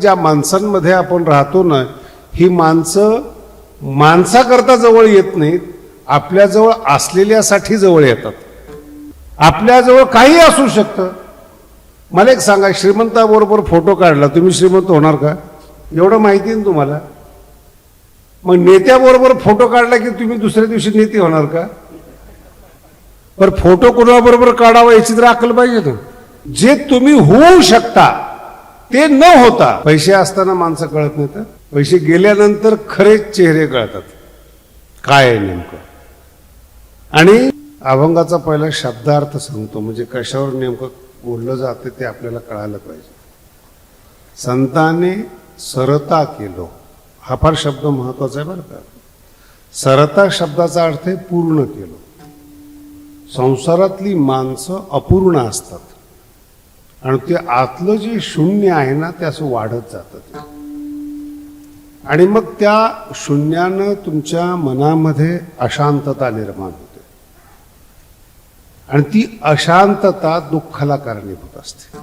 ज्या माणसांमध्ये आपण राहतो ना, ही माणसं माणसाकरता जवळ येत नाहीत, आपल्याजवळ असलेल्यासाठी जवळ येतात. आपल्याजवळ काही असू शकतं. मला एक सांगा, श्रीमंताबरोबर फोटो काढला, तुम्ही श्रीमंत होणार का? एवढं माहिती आहे तुम्हाला. मग नेत्याबरोबर फोटो काढला की तुम्ही दुसऱ्या दिवशी नेते होणार का? पण फोटो कोणाबरोबर काढावा याची तर अक्कल पाहिजे ना. जे तुम्ही होऊ शकता ते न होता, पैसे असताना माणसं कळत नाही, तर पैसे गेल्यानंतर खरेच चेहरे कळतात काय आहे नेमकं. आणि अभंगाचा पहिला शब्दार्थ सांगतो, म्हणजे कशावर नेमकं बोललं जाते ते आपल्याला कळायला पाहिजे. संताने सरता केलो, हा फार शब्द महत्वाचा आहे बरं का. सरता शब्दाचा अर्थ आहे पूर्ण केलो. संसारातली माणसं अपूर्ण असतात आणि ते आतलं जे शून्य आहे ना, ते असं वाढत जातं. आणि मग त्या शून्यानं तुमच्या मनामध्ये अशांतता निर्माण होते आणि ती अशांतता दुःखाला कारणीभूत असते.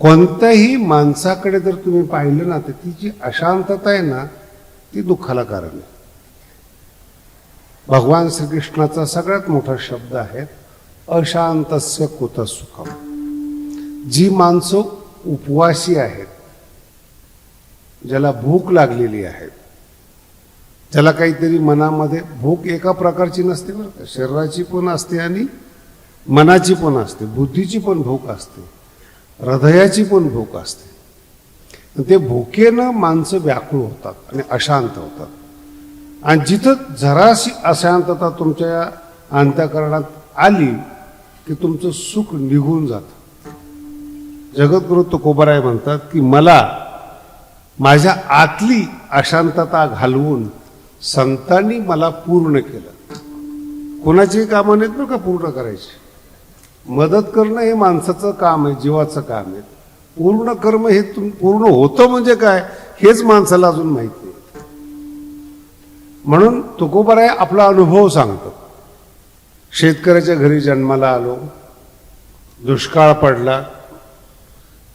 कोणत्याही माणसाकडे जर तुम्ही पाहिलं ना, तर ती जी अशांतता आहे ना, ती दुःखाला कारण आहे. भगवान श्रीकृष्णाचा सगळ्यात मोठा शब्द आहे अशांतस्य कुतः सुखम. जी माणसं उपवासी आहेत, ज्याला भूक लागलेली आहे, ज्याला काहीतरी मनामध्ये भूक एका प्रकारची नसते बरं का, शरीराची पण असते आणि मनाची पण असते, बुद्धीची पण भूक असते, हृदयाची पण भूक असते. ते भुकेनं माणसं व्याकुळ होतात आणि अशांत होतात. आणि जिथं जराशी अशांतता तुमच्या अंतःकरणात आली की तुमचं सुख निघून जातं. जगद्गुरु तुकोबाराय म्हणतात की मला माझ्या आतली अशांतता घालवून संतांनी मला पूर्ण केलं. कोणाचीही कामं नाहीत बरं का पूर्ण करायची. मदत करणं हे माणसाचं काम आहे, जीवाचं काम आहे. पूर्ण कर्म हे पूर्ण होतं म्हणजे काय हेच माणसाला अजून माहिती नाही. म्हणून तुकोबाराय आपला अनुभव सांगतो. शेतकऱ्याच्या घरी जन्माला आलो, दुष्काळ पडला,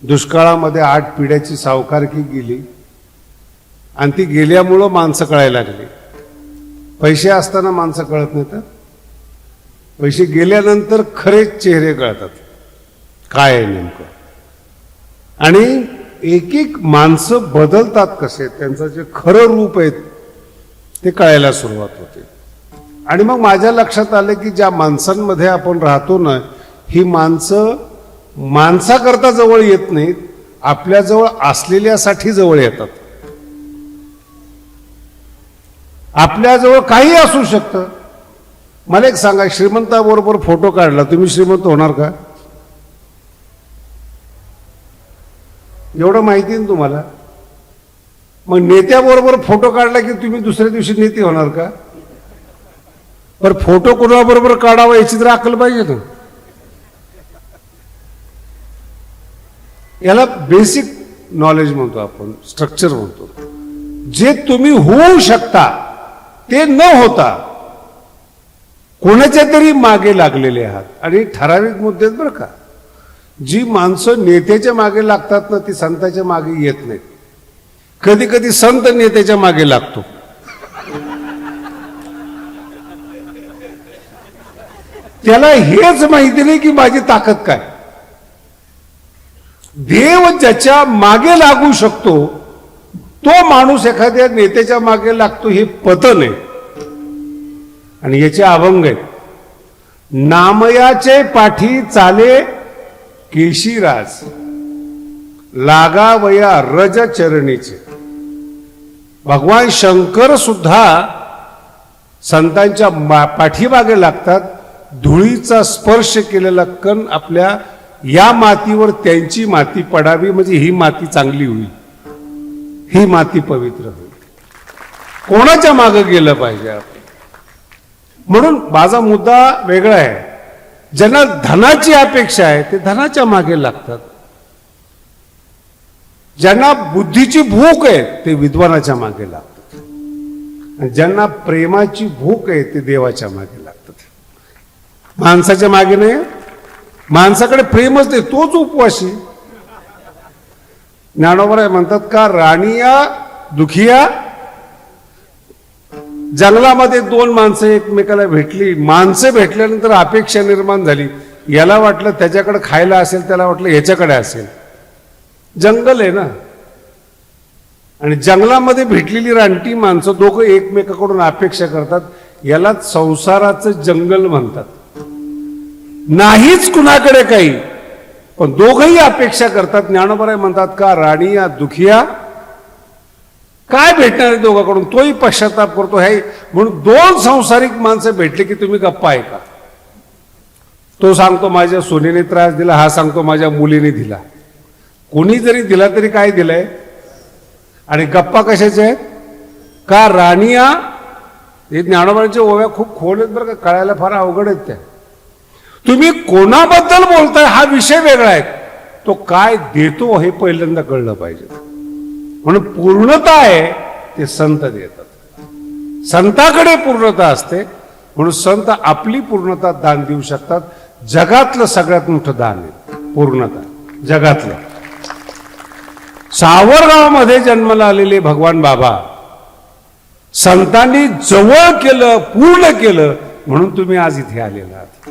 दुष्काळामध्ये 8 पिढ्याची सावकारकी गेली आणि ती गेल्यामुळं माणसं कळायला लागली. पैसे असताना माणसं कळत नाही, तर पैसे गेल्यानंतर खरेच चेहरे कळतात काय आहे नेमकं. आणि एक एक माणसं बदलतात कसे, त्यांचं जे खरं रूप आहे ते कळायला सुरुवात होते. आणि मग माझ्या लक्षात आलं की ज्या माणसांमध्ये आपण राहतो ना, ही माणसं माणसाकरता जवळ येत नाहीत, आपल्याजवळ असलेल्यासाठी जवळ येतात. आपल्याजवळ काही असू शकतं. मला एक सांगा, श्रीमंताबरोबर फोटो काढला, तुम्ही श्रीमंत होणार का? एवढं माहिती आहे तुम्हाला. मग नेत्याबरोबर फोटो काढला की तुम्ही दुसऱ्या दिवशी नेते होणार का? पण फोटो कोणाबरोबर काढावा याची तर अक्कल पाहिजे ना. याला बेसिक नॉलेज म्हणतो आपण, स्ट्रक्चर म्हणतो. जे तुम्ही होऊ शकता ते न होता कोणाच्या तरी मागे लागलेले आहात. आणि ठराविक मुद्दे आहेत बरं का. जी माणसं नेत्याच्या मागे लागतात ना, ती संताच्या मागे येत नाहीत. कधी कधी संत नेत्याच्या मागे लागतो. त्याला हेच माहिती नाही की माझी ताकद काय. देव ज्याच्या मागे लागू शकतो तो माणूस एखाद्या नेत्याच्या मागे लागतो, हे पतन आहे. आणि याचे अभंग आहेत. नामयाचे पाठी चाले केशीराज, लागावया रज चरणीचे. भगवान शंकर सुद्धा संतांच्या पाठीमागे लागतात. धुळीचा स्पर्श केलेला कण आपल्या या मातीवर त्यांची माती पडावी, म्हणजे ही माती चांगली होईल, ही माती पवित्र होईल. कोणाच्या मागे गेलं पाहिजे आपण. म्हणून माझा मुद्दा वेगळा आहे. ज्यांना धनाची अपेक्षा आहे ते धनाच्या मागे लागतात. ज्यांना बुद्धीची भूक आहे ते विद्वानाच्या मागे लागतात. आणि ज्यांना प्रेमाची भूक आहे ते देवाच्या मागे लागतात. माणसाच्या मागे नाही. माणसाकडे प्रेमच नाही, तोच उपवासी. ज्ञानोबराय म्हणतात का राणीया दुखिया. जंगलामध्ये दोन माणसं एकमेकाला भेटली, माणसं भेटल्यानंतर अपेक्षा निर्माण झाली. याला वाटलं त्याच्याकडे खायला असेल, त्याला वाटलं याच्याकडे असेल. जंगल आहे ना, आणि जंगलामध्ये भेटलेली रानटी माणसं दोघं एकमेकाकडून अपेक्षा करतात. याला संसाराचं जंगल म्हणतात. नाहीच कुणाकडे काही, पण दोघंही अपेक्षा करतात. ज्ञानोबराय म्हणतात का राणीया दुखिया. काय भेटणार आहे दोघांकडून, तोही पश्चाताप करतो आहे. म्हणून दोन संसारिक माणसं भेटले की तुम्ही गप्पा ऐका. तो सांगतो माझ्या सोनीने त्रास दिला, हा सांगतो माझ्या मुलीने दिला. कोणी जरी दिला तरी काय दिलंय. आणि गप्पा कशाच्या आहेत का राणीया. हे ज्ञानोबांच्या ओव्या खूप खोल आहेत बरं का, कळायला फार अवघड आहेत त्या. तुम्ही कोणाबद्दल बोलताय हा विषय वेगळा आहे, तो काय देतो हे पहिल्यांदा कळलं पाहिजे. म्हणून पूर्णता आहे ते संत देतात. संताकडे पूर्णता असते, म्हणून संत आपली पूर्णता दान देऊ शकतात. जगातलं सगळ्यात मोठं दान आहे पूर्णता, जगातलं. सावरगावमध्ये जन्माला आलेले भगवान बाबा संतांनी जवळ केलं, पूर्ण केलं, म्हणून तुम्ही आज इथे आलेला आहात.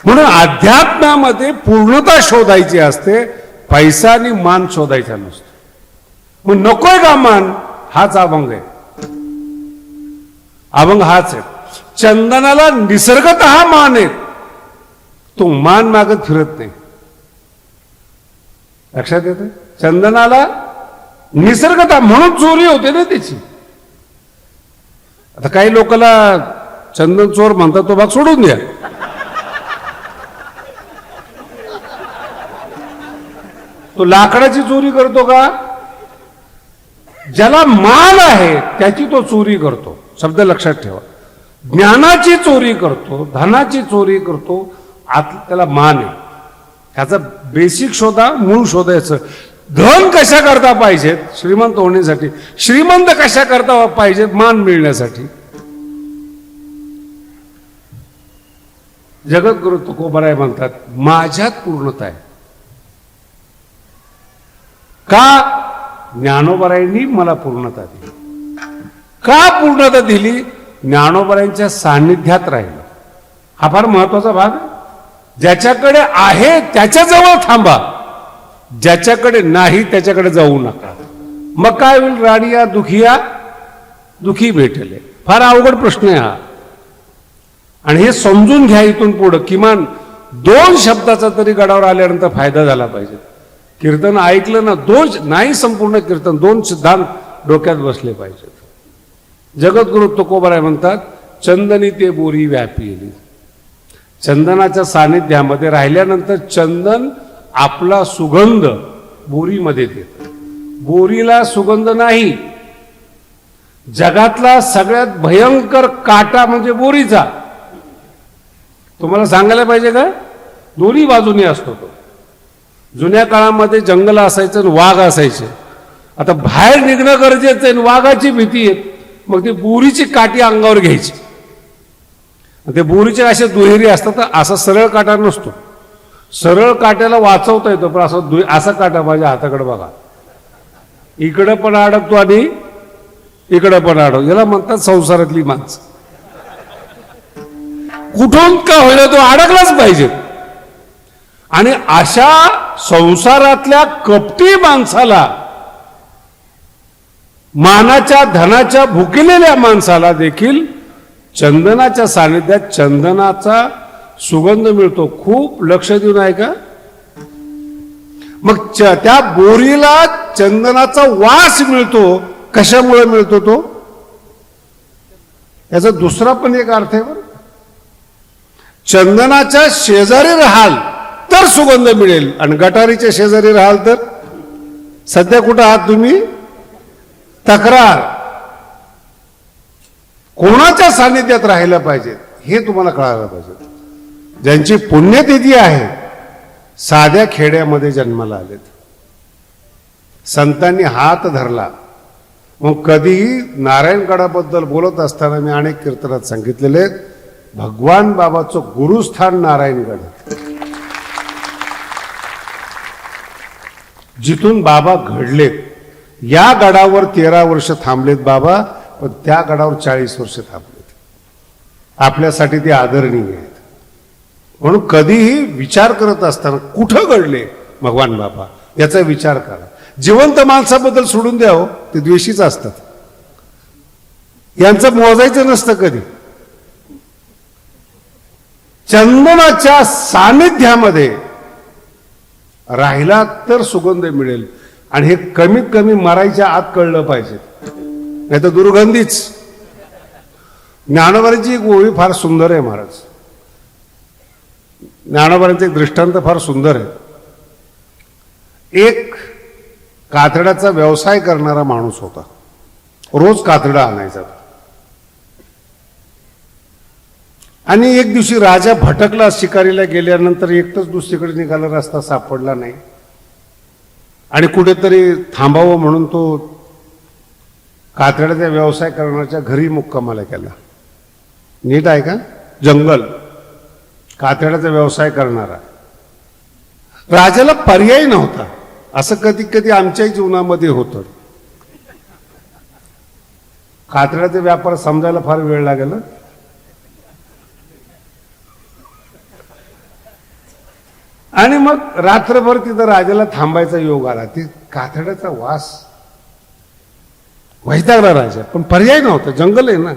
म्हणून अध्यात्मामध्ये पूर्णता शोधायची असते, पैसा आणि मान शोधायचा नसतो. मग नकोय का मान, हाच अभंग आहे. अभंग हाच आहे. चंदनाला निसर्गतः मान आहे, तो मान मागत फिरत नाही. लक्षात येतं. चंदनाला निसर्गतः, म्हणून चोरी होते ना त्याची. आता काही लोकांना चंदन चोर म्हणतात, तो भाग सोडून द्या. तो लाकडाची चोरी करतो का, ज्याला मान आहे त्याची तो चोरी करतो. शब्द लक्षात ठेवा. ज्ञानाची चोरी करतो, धनाची चोरी करतो, त्याला मान आहे. ह्याचा बेसिक शोधा, मूळ शोधायचं. धन कशा करता पाहिजेत, श्रीमंत होण्यासाठी. श्रीमंत कशा करता पाहिजेत, मान मिळण्यासाठी. जगद्गुरु तुकोबाराय म्हणतात माझ्यात पूर्णता आहे. का, ज्ञानोबरायांनी मला पूर्णता दिली. का पूर्णता दिली, ज्ञानोबरायांच्या सान्निध्यात राहिलं. हा फार महत्वाचा भाग आहे. ज्याच्याकडे आहे त्याच्याजवळ थांबा, ज्याच्याकडे नाही त्याच्याकडे जाऊ नका. मग काय होईल, राणीया दुखिया दुखी भेटेल. फार अवघड प्रश्न आहे हा. आणि हे समजून घ्या. इथून पुढं किमान 2 शब्दाचा तरी गडावर आल्यानंतर फायदा झाला पाहिजे. कीर्तन ऐकलं ना, 2 नाही, संपूर्ण कीर्तन 2 सिद्धांत डोक्यात बसले पाहिजेत. जगद्गुरु तुकोबाराय म्हणतात चंदनी ते बोरी व्यापिली. चंदनाच्या सानिध्यामध्ये राहिल्यानंतर चंदन आपला सुगंध बोरीमध्ये देत. बोरीला सुगंध नाही. जगातला सगळ्यात भयंकर काटा म्हणजे बोरीचा. तुम्हाला सांगायला पाहिजे का, दोन्ही बाजूने असतो तो. जुन्या काळामध्ये जंगल असायचं आणि वाघ असायचे. आता बाहेर निघणं गरजेचं आहे, वाघाची भीती आहे. मग ती बोरीची काठी अंगावर घ्यायची. ते बोरीचे असे दुहेरी असतात, असा सरळ काटा नसतो. सरळ काट्याला वाचवता येतो, पण असा काटा माझ्या हाताकडे बघा, इकडं पण अडकतो आणि इकडं पण अडकतो. याला म्हणतात संसारातली माणसं. कुठून का होईना तो अडकलाच पाहिजे. आणि अशा संसारातल्या कपटी माणसाला, मानाच्या धनाच्या भुकेलेल्या माणसाला देखील चंदनाच्या सानिध्यात चंदनाचा सुगंध मिळतो. खूप लक्ष देऊन ऐका. मग त्या बोरीला चंदनाचा वास मिळतो. कशामुळे मिळतो तो, याचा दुसरा पण एक अर्थ आहे बरं. चंदनाच्या शेजारी राहाल तर सुगंध मिळेल, आणि गटारीच्या शेजारी राहाल तर. सध्या कुठं आहात तुम्ही, तक्रार. कोणाच्या सानिध्यात राहायला पाहिजे हे तुम्हाला कळायला पाहिजे. ज्यांची पुण्यतिथी आहे, साध्या खेड्यामध्ये जन्माला आलेत, संतांनी हात धरला. मग कधीही नारायणगडाबद्दल बोलत असताना मी अनेक कीर्तनात सांगितलेले, भगवान बाबाचं गुरुस्थान नारायणगड. जिथून बाबा घडलेत, या गडावर 13 वर्ष थांबलेत बाबा, पण त्या गडावर 40 वर्ष थांबलेत. आपल्यासाठी ते आदरणीय आहेत. म्हणून कधीही विचार करत असताना कुठं घडले भगवान बाबा याचा विचार करा. जिवंत माणसाबद्दल सोडून द्यावं, ते द्वेषीच असतात. यांचं मोजायचं नसतं कधी. चंदनाच्या सानिध्यामध्ये राहिला तर सुगंध मिळेल, आणि हे कमीत कमी मरायच्या आत कळलं पाहिजे, नाही तर दुर्गंधीच. ज्ञानोबांची एक ओळी फार सुंदर आहे महाराज. ज्ञानोबांचे एक दृष्टांत फार सुंदर आहे. एक कातड्याचा व्यवसाय करणारा माणूस होता. रोज कातडा आणायचा. आणि एक दिवशी राजा भटकला, शिकारीला गेल्यानंतर एकटंच दुसरीकडे निघाला, रस्ता सापडला नाही. आणि कुठेतरी थांबावं म्हणून तो कातड्याचा व्यवसाय करण्याच्या घरी मुक्कामाला गेला. नीट आहे का? जंगल, कातड्याचा व्यवसाय करणारा. राजाला पर्याय नव्हता. असं कधी कधी आमच्याही जीवनामध्ये होतं. कातड्याचा व्यापार समजायला फार वेळ लागेल. आणि मग रात्रभर तिथं राजाला थांबायचा योग आला. ती कातड्याचा वास वैतागला राजा, पण पर्याय नव्हता. जंगल आहे ना,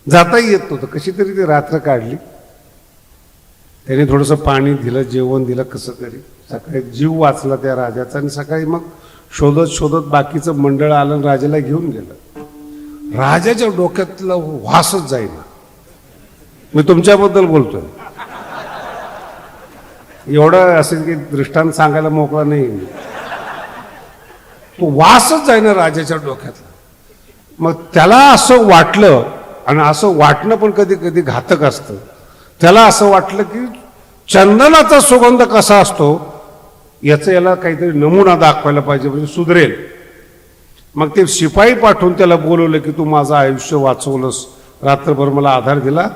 जाताही येत नव्हतं. कशी तरी ती रात्र काढली. त्याने थोडंसं पाणी दिलं, जेवण दिलं, कसं तरी सकाळी जीव वाचला त्या राजाचा. आणि सकाळी मग शोधत शोधत बाकीचं मंडळ आलं आणि राजाला घेऊन गेलं. राजाच्या डोक्यातला वासच जाईना. मी तुमच्याबद्दल बोलतोय. एवढं असेल की दृष्टांत सांगायला मोकळा नाही. तो वासच जाईना राजाच्या डोक्यातला. मग त्याला असं वाटलं, आणि असं वाटणं पण कधी कधी घातक असतं. त्याला असं वाटलं की चंदनाचा सुगंध कसा असतो याचं याला काहीतरी नमुना दाखवायला पाहिजे, म्हणजे सुधरेल. मग ते शिपाई पाठवून त्याला बोलवलं की तू माझं आयुष्य वाचवलंस, रात्रभर मला आधार दिला,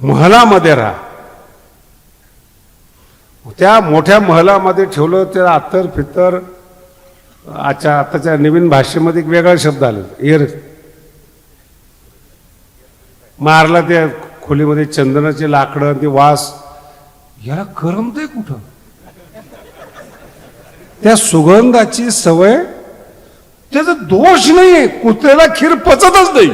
महलामध्ये राहा. त्या मोठ्या महलामध्ये ठेवलं. त्या अत्तर फित्तर, आताच्या नवीन भाषेमध्ये एक वेगळा शब्द आला, एअर मारला. त्या खोलीमध्ये चंदनाचे लाकडं, ते वास, याला करमतंय कुठं? त्या सुगंधाची सवय, त्याचा दोष नाहीये. कुत्र्याला खीर पचतच नाही.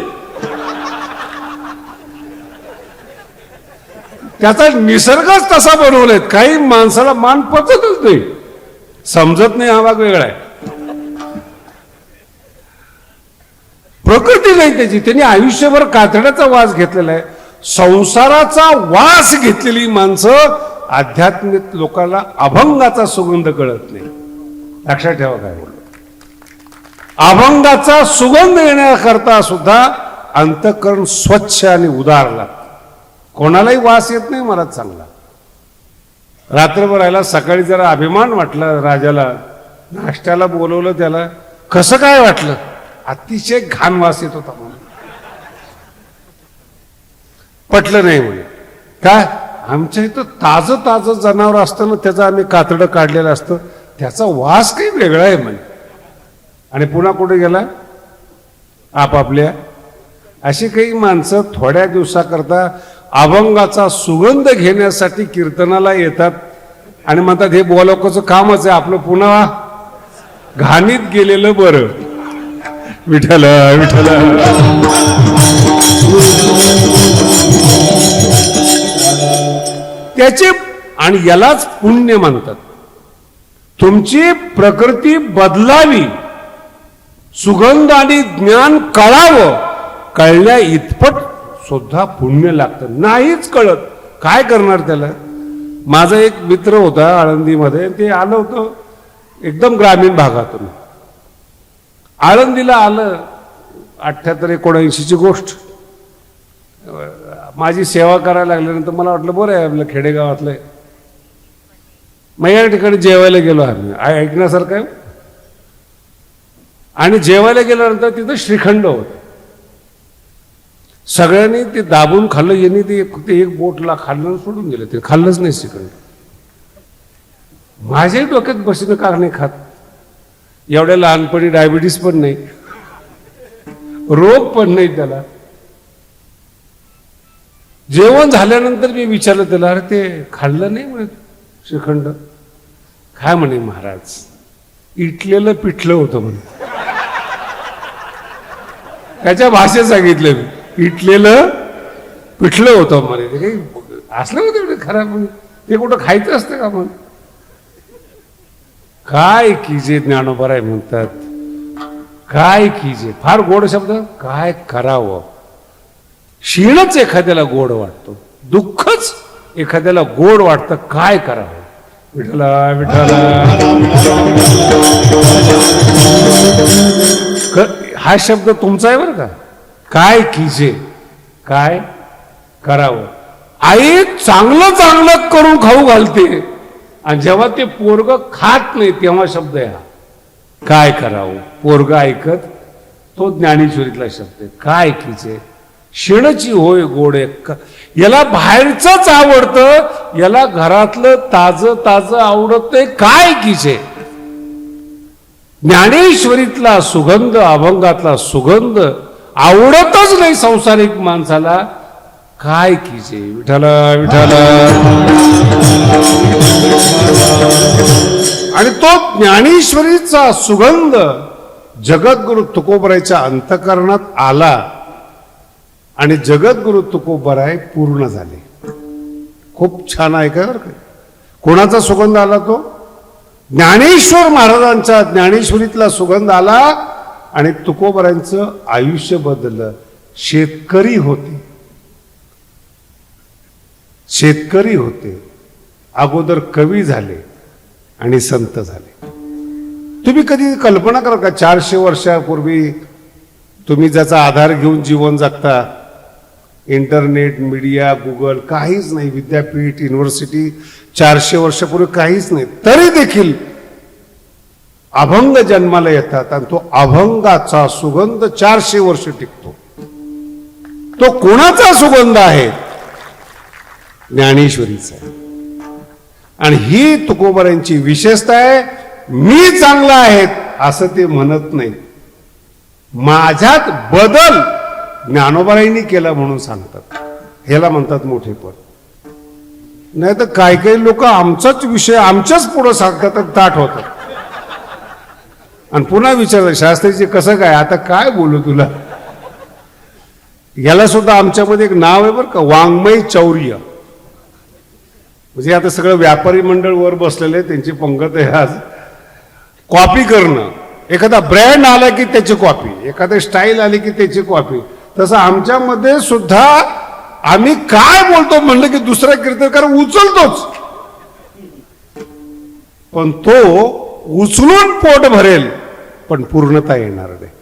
त्याचा निसर्गच तसा बनवलाय. काही माणसाला मान पचतच नाही. समजत नाही, हा भाग वेगळा आहे. प्रकृती नाही त्याची. त्यांनी आयुष्यभर कातड्याचा वास घेतलेला आहे. संसाराचा वास घेतलेली माणसं आध्यात्मिक लोकांना अभंगाचा सुगंध कळत नाही. लक्षात ठेवा काय बोललो. अभंगाचा सुगंध येण्याकरता सुद्धा अंतःकरण स्वच्छ आणि उदार लागतं. कोणालाही वास येत नाही मला चांगला. रात्रभर राहिला. सकाळी जरा अभिमान वाटला राजाला. नाश्त्याला बोलवलं त्याला. कसं काय वाटलं? अतिशय घाण वास येत होता म्हणून. पटलं नाही म्हणे. काय? आमच्या इथं ताजं ताजं जनावर असतं ना, त्याचं आम्ही कातडं काढलेलं असतं, त्याचा वास काही वेगळा आहे म्हणे. आणि पुन्हा कुठे गेला? आपापल्या. अशी काही माणसं थोड्या दिवसाकरता अभंगाचा सुगंध घेण्यासाठी कीर्तनाला येतात आणि म्हणतात हे बोलवण्याचं कामच आहे आपलं, पुन्हा घाणीत गेलेलं बरं. विठ्ठल विठ्ठल. त्याचे, आणि यालाच पुण्य म्हणतात. तुमची प्रकृती बदलावी, सुगंध आणि ज्ञान कळावं, कळल्या इतपत सुद्धा पुण्य लागतं. नाहीच कळत, काय करणार त्याला? माझा एक मित्र होता आळंदीमध्ये. ते आलं होतं एकदम ग्रामीण भागातून. आळंदीला आलं 78-79ची गोष्ट. माझी सेवा करायला लागल्यानंतर मला वाटलं बरं आहे आपलं खेडेगावातलं. मग या ठिकाणी जेवायला गेलो आम्ही. ऐकण्यासारखं आहे. आणि जेवायला गेल्यानंतर तिथं श्रीखंड होतं. सगळ्यांनी ते दाबून खाल्लं. यांनी ते फक्त एक बोटला खाल्लं, सोडून दिलं. ते खाल्लंच नाही श्रीखंड. माझ्याही डोक्यात बसणं का नाही खात. एवढ्या लहानपणी डायबिटीस पण नाही, रोग पण नाही त्याला. जेवण झाल्यानंतर मी विचारलं त्याला, अरे ते खाल्लं नाही म्हणे श्रीखंड? काय म्हणे महाराज, इटलेलं पिठलं होतं म्हणे. त्याच्या भाषेत सांगितलं मी, इटलेलं पिठलं होतं म्हणे. ते काही असलं होतं एवढं खराब म्हणे, ते कुठं खायचं असतं का म्हणे. काय कीजे ज्ञानोबराय म्हणतात, काय कीजे, फार गोड शब्द. काय करावं, क्षीणच एखाद्याला गोड वाटतो, दुःखच एखाद्याला गोड वाटतं. काय करावं, विठ्ठला विठ्ठला. हा शब्द तुमचा आहे बरं का. काय कीजे, काय करावं. आई चांगलं चांगलं करून खाऊ घालते, आणि जेव्हा ते पोरग खात नाही तेव्हा शब्द आहे हा, काय करावं. पोरग ऐकत, तो ज्ञानेश्वरीतला शब्द आहे. काय कीजे, शिणची होय गोडे. याला बाहेरचंच आवडतं, याला घरातलं ताज ताज आवडत नाही. काय कीजे, ज्ञानेश्वरीतला सुगंध, अभंगातला सुगंध आवडतच नाही संसारिक माणसाला. काय कीजे, विठ्ठला विठ्ठला. आणि तो ज्ञानेश्वरीचा सुगंध जगद्गुरु तुकोबरायच्या अंतःकरणात आला, आणि जगद्गुरु तुकोबराय पूर्ण झाले. खूप छान आहे का बरं का. कोणाचा सुगंध आला? तो ज्ञानेश्वर महाराजांचा ज्ञानेश्वरीतला सुगंध आला, आणि तुकोबरायांचं आयुष्य बदललं. शेतकरी होते, शेतकरी होते, अगोदर कवी झाले आणि संत झाले. तुम्ही कधी कल्पना करा का, 400 वर्षापूर्वी तुम्ही ज्याचा आधार घेऊन जीवन जगता, इंटरनेट, मीडिया, गुगल, काहीच नाही, विद्यापीठ, युनिव्हर्सिटी, 400 वर्षापूर्वी काहीच नाही, तरी देखील अभंग जन्माला येतात, आणि तो अभंगाचा सुगंध 400 वर्ष टिकतो. तो कोणाचा सुगंध आहे? ज्ञानेश्वरीचा. आणि ही तुकोबरायांची विशेषता आहे. मी चांगला आहे असं ते म्हणत नाही, माझ्यात बदल ज्ञानोबरायांनी केला म्हणून सांगतात. ह्याला म्हणतात मोठेपण. नाही तर काही काही लोक आमचाच विषय आमच्याच पुढे सांगतात, ताट होतात, आणि पुन्हा विचारतात शास्त्रीचे कसं काय, आता काय बोलू तुला. याला सुद्धा आमच्यामध्ये एक नाव आहे बरं का, वाङ्मय चौर्य. म्हणजे आता सगळं व्यापारी मंडळ वर बसलेले, त्यांची पंगत आहे आज. कॉपी करणं, एखादा ब्रँड आला की त्याची कॉपी, एखादा स्टाईल आली की त्याची कॉपी. तसं आमच्यामध्ये सुद्धा आम्ही काय बोलतो म्हणलं की दुसरा कीर्तनकार उचलतोच, पण तो उचलून पोट भरेल, पण पूर्णता येणार नाही.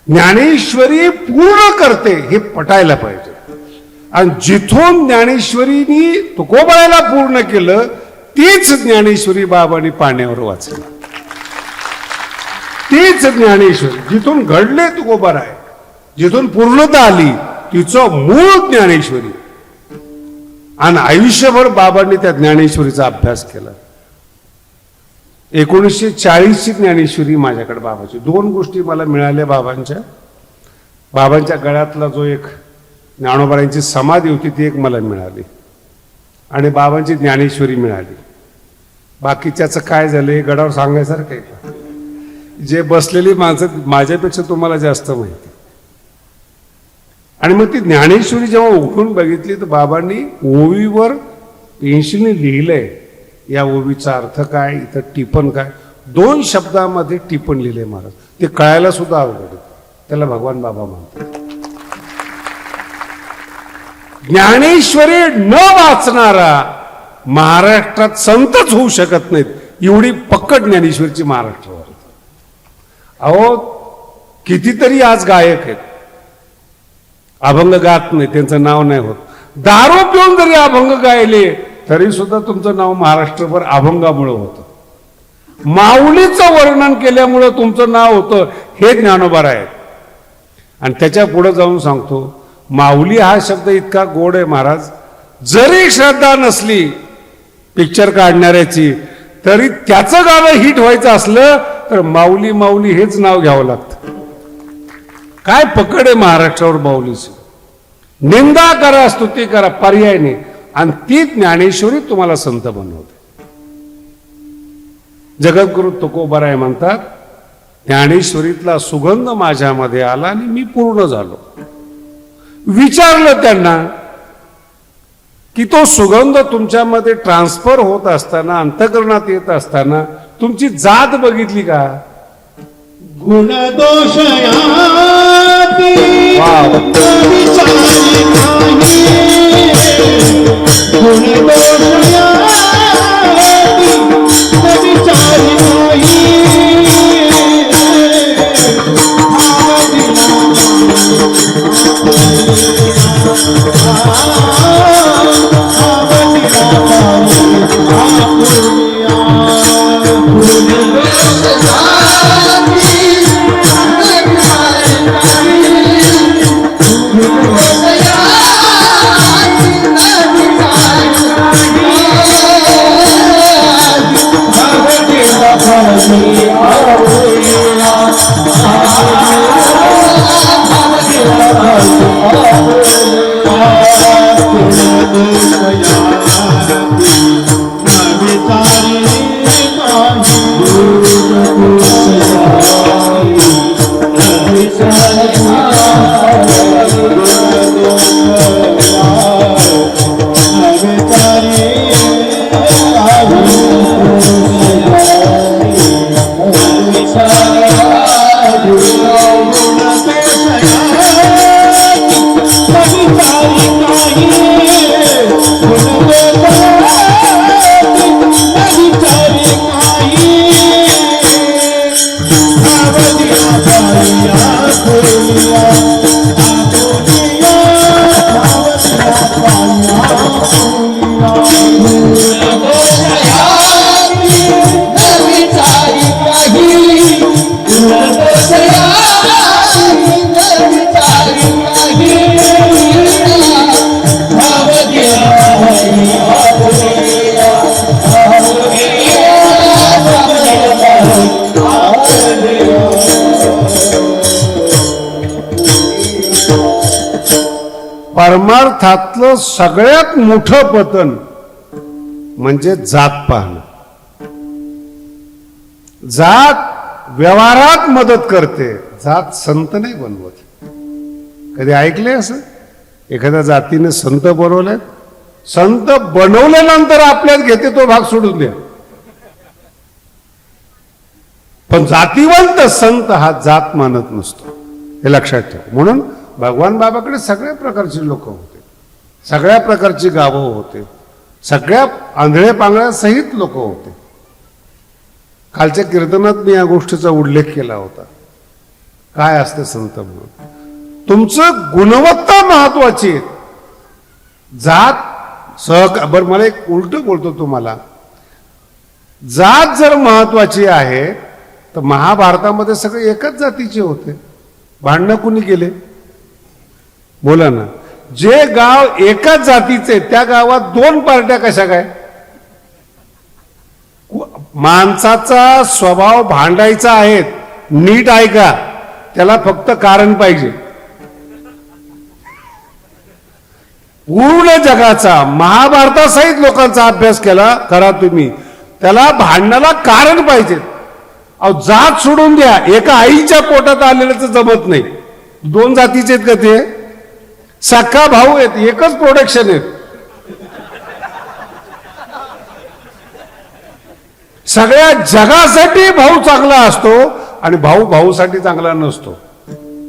ज्ञानेश्वरी पूर्ण करते हे पटायला पाहिजे. आणि जिथून ज्ञानेश्वरीनी तुकोबरायला पूर्ण केलं, तीच ज्ञानेश्वरी बाबांनी पाण्यावर वाचली. तीच ज्ञानेश्वरी जिथून घडले तुकोबराय, जिथून पूर्णता आली, तिचं मूळ ज्ञानेश्वरी. आणि आयुष्यभर बाबांनी त्या ज्ञानेश्वरीचा अभ्यास केला. 1940ची ज्ञानेश्वरी माझ्याकडे बाबाची. 2 गोष्टी मला मिळाल्या बाबांच्या. बाबांच्या गळ्यातला जो एक ज्ञानोबरायांची समाधी होती ती एक मला मिळाली, आणि बाबांची ज्ञानेश्वरी मिळाली. बाकीच्याचं काय झालं हे गडावर सांगायसारखं आहे का? जे बसलेली माणसं माझ्यापेक्षा तुम्हाला जास्त माहिती. आणि मग ती ज्ञानेश्वरी जेव्हा उघडून बघितली तर बाबांनी ओवीवर पेन्सिलने लिहिलंय, या ओवीचा अर्थ काय, इथं टिपण काय. 2 शब्दामध्ये टिपण लिहिले महाराज. ते कळायला सुद्धा अवघड आहे. त्याला भगवान बाबा म्हणतात. ज्ञानेश्वरी न वाचणारा महाराष्ट्रात संतच होऊ शकत नाहीत, एवढी पक्कड ज्ञानेश्वरीची महाराष्ट्रावर. अहो कितीतरी आज गायक आहेत, अभंग गात नाही, त्यांचं नाव नाही होत. दारू पिऊन जरी अभंग गायले तरी सुद्धा तुमचं नाव महाराष्ट्रभर अभंगामुळे होतं. माऊलीचं वर्णन केल्यामुळं तुमचं नाव होतं. हे ज्ञानोबराय आहेत. आणि त्याच्या पुढे जाऊन सांगतो, माऊली हा शब्द इतका गोड आहे महाराज, जरी श्रद्धा नसली पिक्चर काढणाऱ्याची, तरी त्याचं गाणं हिट व्हायचं असलं तर माऊली माऊली हेच नाव घ्यावं लागतं. काय पकड आहे महाराष्ट्रावर माऊलीची. निंदा करा स्तुती करा पर्याय नाही. आणि ती ज्ञानेश्वरी तुम्हाला संत बनवते. जगद्गुरु तुकोबाराय म्हणतात, ज्ञानेश्वरीतला सुगंध माझ्यामध्ये आला आणि मी पूर्ण झालो. विचारलं त्यांना की तो सुगंध तुमच्यामध्ये ट्रान्सफर होत असताना, अंतःकरणात येत असताना तुमची जात बघितली का? गुण दोष याती विचारी नाही. गुण दोष याती विचारी नाही. परमार्थातलं सगळ्यात मोठं पतन म्हणजे जात पाहणं. जात व्यवहारात मदत करते, जात संत नाही बनवत. कधी ऐकले असं? एखाद्या जातीने संत बनवले, संत बनवल्यानंतर आपल्यात घेते तो भाग सोडून द्या. पण जातीवंत संत हा जात मानत नसतो, हे लक्षात ठेवा. म्हणून भगवान बाबाकडे सगळ्या प्रकारची लोक होते, सगळ्या प्रकारची गावं होते, सगळ्या आंधळे पांगळ्या सहित लोक होते. कालच्या कीर्तनात मी या गोष्टीचा उल्लेख केला होता. काय असते संत म्हणून? तुमचं गुणवत्ता महत्वाची. जात बरं, मला एक उलट बोलतो तुम्हाला. जात जर महत्वाची आहे तर महाभारतामध्ये सगळे एकच जातीचे होते. भांडणं कुणी केले? बोला ना. जे गाव एकाच जातीचे त्या गावात दोन पार्ट्या कशा काय? माणसाचा स्वभाव भांडायचा आहे, नीट ऐका, त्याला फक्त कारण पाहिजे. पूर्ण जगाचा महाभारतासहित लोकांचा अभ्यास केला करा तुम्ही, त्याला भांडणाला कारण पाहिजे. अहो जात सोडून द्या, एका आईच्या पोटात आलेलं जमत नाही. दोन जातीचे आहेत का ते? सख्खा भाऊ आहेत, एकच प्रोडक्शन आहेत. सगळ्या जगासाठी भाऊ चांगला असतो आणि भाऊ भाऊसाठी चांगला नसतो.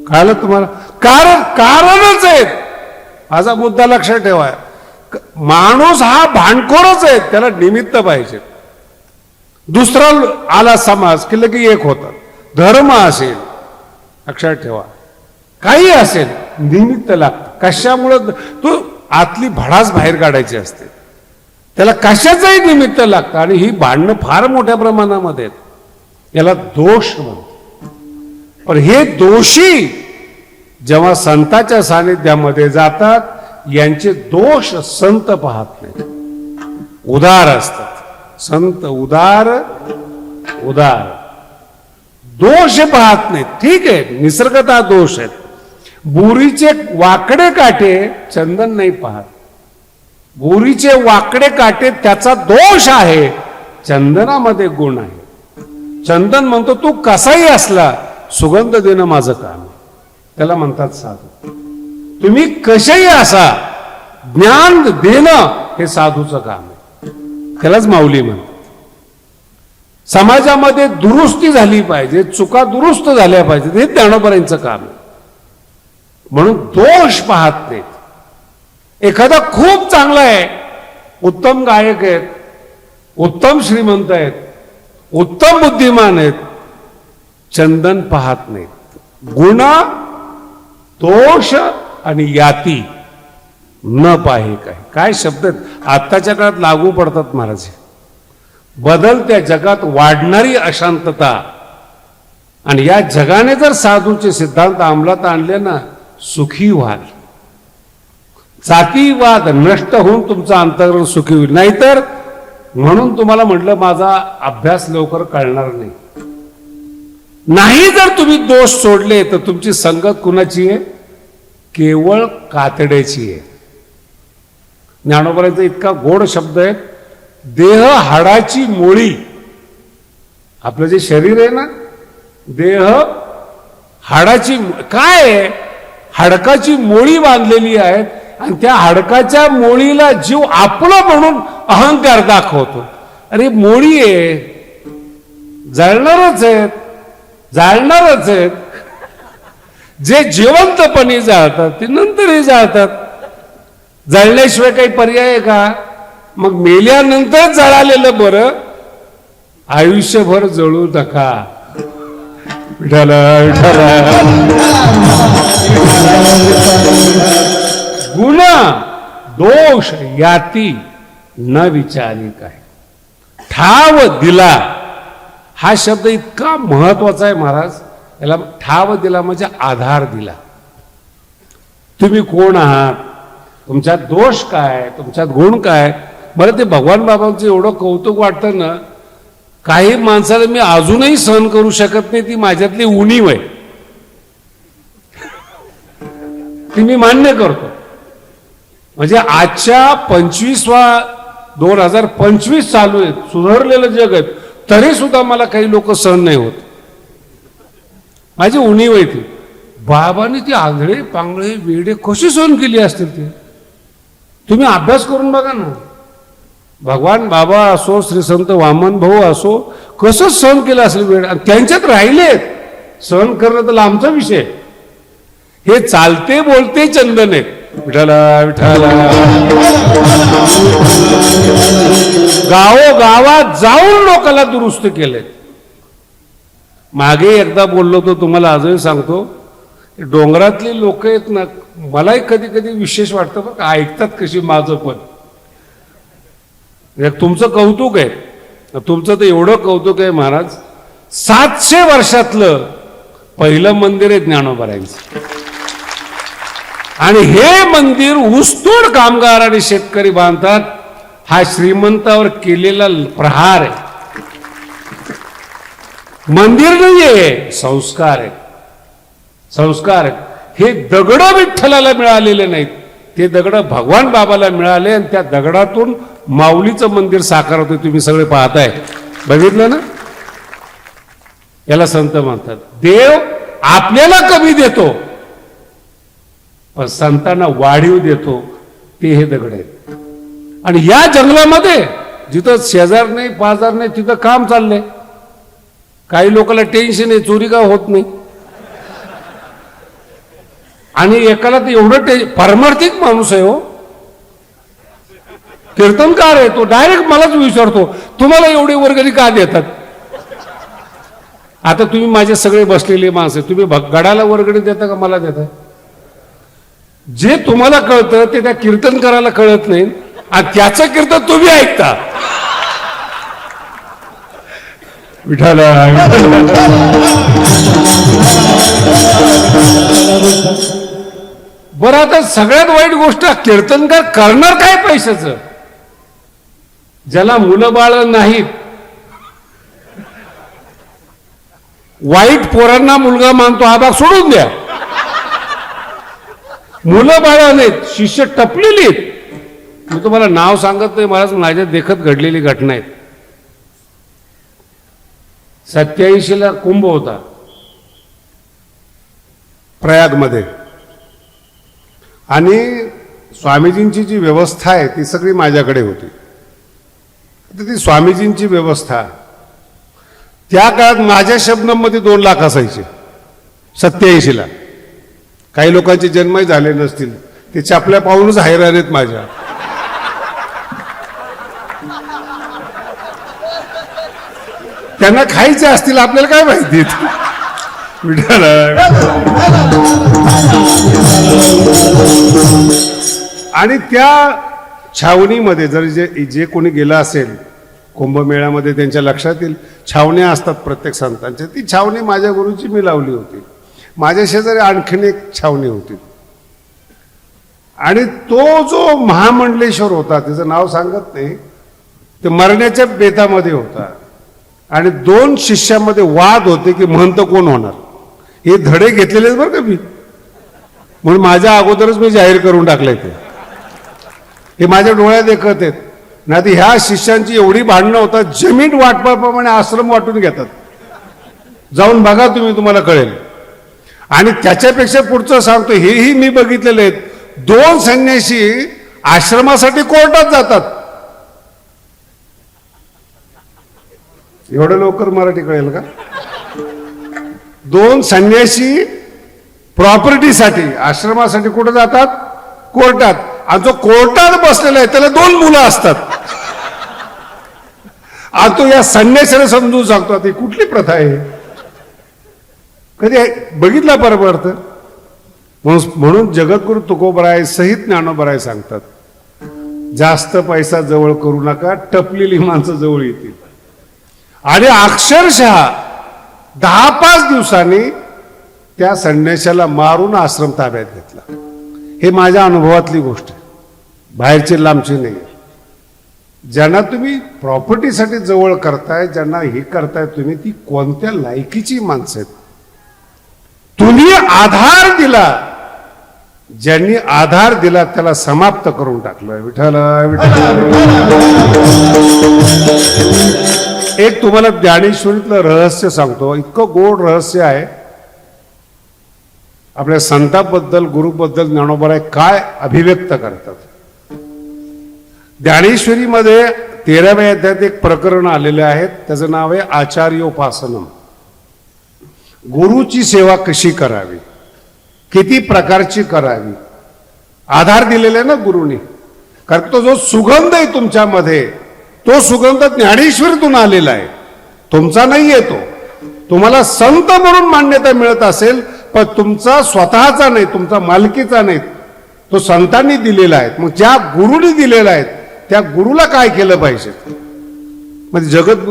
कळलं तुम्हाला? कारणच आहेत. माझा मुद्दा लक्षात ठेवा. माणूस हा भांडखोरच आहे, त्याला निमित्त पाहिजे. दुसरा आला समाज की लगे एक होतात. धर्म असेल, लक्षात ठेवा, काही असेल, निमित्त लागतं. कशामुळं? तो आतली भडास बाहेर काढायची असते, त्याला कशाचंही निमित्त लागतं. आणि ही भांडणं फार मोठ्या प्रमाणामध्ये आहेत. याला दोष म्हणतात. पण हे दोषी जेव्हा संतांच्या सानिध्यामध्ये जातात, यांचे दोष संत पाहत नाहीत, उदार असतात. संत उदार उदार. दोष पाहत नाहीत. ठीक आहे, निसर्गतः दोष आहेत. बोरीचे वाकडे काटे चंदन नाही पाहत. बोरीचे वाकडे काटे त्याचा दोष आहे, चंदनामध्ये गुण आहे. चंदन म्हणतो तू कसाही असला सुगंध देणं माझं काम आहे. त्याला म्हणतात साधू. तुम्ही कसेही असा ज्ञान देणं हे साधूचं काम आहे. त्यालाच माऊली म्हणतात. समाजामध्ये दुरुस्ती झाली पाहिजे, चुका दुरुस्त झाल्या पाहिजेत, हे ज्ञानोबांचं काम आहे. म्हणून दोष पाहत नाहीत. एखादा खूप चांगला आहे, उत्तम गायक आहेत, उत्तम श्रीमंत आहेत, उत्तम बुद्धिमान आहेत, चंदन पाहत नाहीत. गुण, दोष आणि याती न पाहे. काय शब्द आहेत, आत्ताच्या काळात लागू पडतात महाराज. बदलत्या जगात वाढणारी अशांतता, आणि या जगाने जर साधूचे सिद्धांत अंमलात आणले ना, सुखी व्हाल. जातीवाद नष्ट होऊन तुमचं अंतःकरण सुखी होईल. नाहीतर म्हणून तुम्हाला म्हटलं माझा अभ्यास लवकर कळणार नाही. नाही जर तुम्ही दोष सोडले तर तुमची संगत कुणाची आहे? केवळ कातड्याची आहे. ज्ञानोबांचा इतका गोड शब्द आहे, देह हाडाची मोळी. आपलं जे शरीर आहे ना, देह हाडाची काय आहे? हाडकाची मोळी बांधलेली आहे, आणि त्या हाडकाच्या मोळीला जीव आपला म्हणून अहंकार दाखवतो. अरे मोळी आहे, जळणारच आहेत, जाळणारच आहेत. जे जिवंतपणे जाळतात ते नंतरही जाळतात. जळल्याशिवाय काही पर्याय आहे का? मग मेल्यानंतर जळालेलं बरं. आयुष्यभर जळू नका. विठाला विठाला. गुण दोष याती न विचारी काय. ठाव दिला हा शब्द इतका महत्वाचा आहे महाराज. याला ठाव दिला म्हणजे आधार दिला. तुम्ही कोण आहात, तुमच्यात दोष काय, तुमच्यात गुण काय. बरं, ते भगवान बाबांचं एवढं कौतुक वाटतं ना, काही माणसाला मी अजूनही सहन करू शकत नाही, ती माझ्यातली उणीव आहे. ती मी मान्य करतो. म्हणजे आजच्या 2025 चालू आहे, सुधारलेलं जग आहे, तरी सुद्धा मला काही लोक सहन नाही होत. माझी उणीव आहे ती. बाबांनी ती आंधळे पांगळे वेडे कशी सहन केली असतील ते तुम्ही अभ्यास करून बघा ना. भगवान बाबा असो, श्री संत वामन भाऊ असो, कसं सहन केलं असेल वेळ. त्यांच्यात राहिलेत. सहन करणं तर लांबचा विषय. हे चालते बोलते चंदन आहेत. विठाला विठाला. गावोगावात जाऊन लोकांना दुरुस्त केले. मागे एकदा बोललो तो, तुम्हाला आजही सांगतो. डोंगरातली लोक आहेत ना, मलाही कधी कधी विशेष वाटतं बघ, ऐकतात कशी माझं पण. तुमचं कौतुक आहे, तुमचं तर एवढं कौतुक आहे महाराज. 700 वर्षातलं पहिलं मंदिर आहे ज्ञानोबारायांचं. आणि हे मंदिर ऊसतोड कामगार आणि शेतकरी बांधतात. हा श्रीमंतावर केलेला प्रहार आहे. मंदिर नाहीये, संस्कार आहे. संस्कार आहेत. हे दगड विठ्ठलाला मिळालेले नाहीत, ते दगड भगवान बाबाला मिळाले, आणि त्या दगडातून माऊलीचं मंदिर साकार होते. तुम्ही सगळे पाहताय, बघितलं ना. याला संत म्हणतात. देव आपल्याला कमी देतो, पण संतांना वाढीव देतो. ते हे दगड आहेत. आणि या जंगलामध्ये जिथं शेजार नाही, पाजार नाही, तिथं काम चाललंय. काही लोकांना टेन्शन आहे, चोरी का होत नाही. आणि एकाला तर एवढं पारमार्थिक माणूस आहे हो, कीर्तनकार आहे तो. डायरेक्ट मलाच विचारतो, तुम्हाला एवढे वर्गणी का देतात. आता तुम्ही माझे सगळे बसलेले माणसं, तुम्ही गडाला वर्गणी देता का मला देता? जे तुम्हाला कळतं ते त्या कीर्तनकाराला कळत नाही, आणि त्याचं कीर्तन तुम्ही ऐकता. विठाला. बरं, आता सगळ्यात वाईट गोष्ट, कीर्तनकार करणार काय पैशाचं? ज्याला मुलं बाळ नाहीत, वाईट पोरांना मुलगा मानतो हा भाग सोडून द्या. मुलं बाळा नाहीत, शिष्य टपलेली आहेत. मी तुम्हाला नाव सांगत नाही, मला माझ्या देखत घडलेली घटना आहे. 87ला कुंभ होता प्रयागमध्ये, आणि स्वामीजींची जी व्यवस्था आहे ती सगळी माझ्याकडे होती. तर ती स्वामीजींची व्यवस्था त्या काळात माझ्या शब्दांमध्ये 2 लाख असायचे 87ला. काही लोकांचे जन्मही झाले नसतील, ते चापल्या पाहूनच हैराण आहेत माझ्या. त्यांना खायचे असतील, आपल्याला काय माहिती. आणि त्या छावणीमध्ये जर जे कोणी गेलं असेल कुंभमेळ्यामध्ये, त्यांच्या लक्षात येईल, छावण्या असतात प्रत्येक संतांच्या. ती छावणी माझ्या गुरुची मी लावली होती. माझ्या शेजारी आणखीन एक छावणी होती, आणि तो जो महामंडलेश्वर होता, त्याचं नाव सांगत नाही, ते मरण्याच्या बेतामध्ये होता. आणि 2 शिष्यामध्ये वाद होते की महंत कोण होणार. हे धडे घेतलेले बरं का मी, म्हणून माझ्या अगोदरच मी जाहीर करून टाकलंय. ते हे माझ्या डोळ्यात देखत आहेत. नाही तर ह्या शिष्यांची एवढी भांडणं होतात, जमीन वाटपाप्रमाणे आश्रम वाटून घेतात. जाऊन बघा तुम्ही, तुम्हाला कळेल. आणि त्याच्यापेक्षा पुढचं सांगतो, हेही मी बघितलेले आहेत. 2 संन्यासी आश्रमासाठी कोर्टात जातात. एवढं लवकर मराठी कळेल का? 2 संन्यासी प्रॉपर्टीसाठी आश्रमासाठी कुठं जातात? कोर्टात. आणि जो कोर्टात बसलेला आहे त्याला 2 मुलं असतात. आज तो या संन्यासाला समजून सांगतो, ती कुठली प्रथा आहे, कधी बघितला परमार्थ? म्हणून जगद्गुरु तुकोबराय सहित ज्ञानोबराय सांगतात, जास्त पैसा जवळ करू नका, टपलेली माणसं जवळ येतील. आणि अक्षरशः 10-5 दिवसांनी त्या संन्याशाला मारून आश्रम ताब्यात घेतला. हे माझ्या अनुभवातली गोष्ट आहे, बाहेरची लांबची नाही. ज्यांना तुम्ही प्रॉपर्टीसाठी जवळ करताय, ज्यांना हे करताय तुम्ही, ती कोणत्या लायकीची माणसं आहेत? तुम्ही आधार दिला, ज्यांनी आधार दिला त्याला समाप्त करून टाकलं. विठ्ठल एक तुम्हाला ज्ञानेश्वरीतलं रहस्य सांगतो, इतकं गोड रहस्य आहे. आपल्या संतांबद्दल, गुरुबद्दल ज्ञानोबराय काय अभिव्यक्त करतात. ज्ञानेश्वरीमध्ये 13व्या अध्यायात एक प्रकरण आलेलं आहे, त्याचं नाव आहे आचार्योपासनम. गुरुची सेवा कशी करावी, किती प्रकारची करावी. आधार दिलेला आहे ना गुरुनी. कारण तो जो सुगंध आहे तुमच्यामध्ये, तो सुगंध ज्ञानेश्वरीतून आलेला आहे, तुमचा नाही आहे. तो तुम्हाला संत म्हणून मान्यता मिळत असेल, पण तुमचा स्वतःचा नाही, तुमचा मालकीचा नाही, तो संतांनी दिलेला आहे. मग ज्या गुरुनी दिलेला आहे त्या गुरुला काय केलं पाहिजे. म्हणजे जगत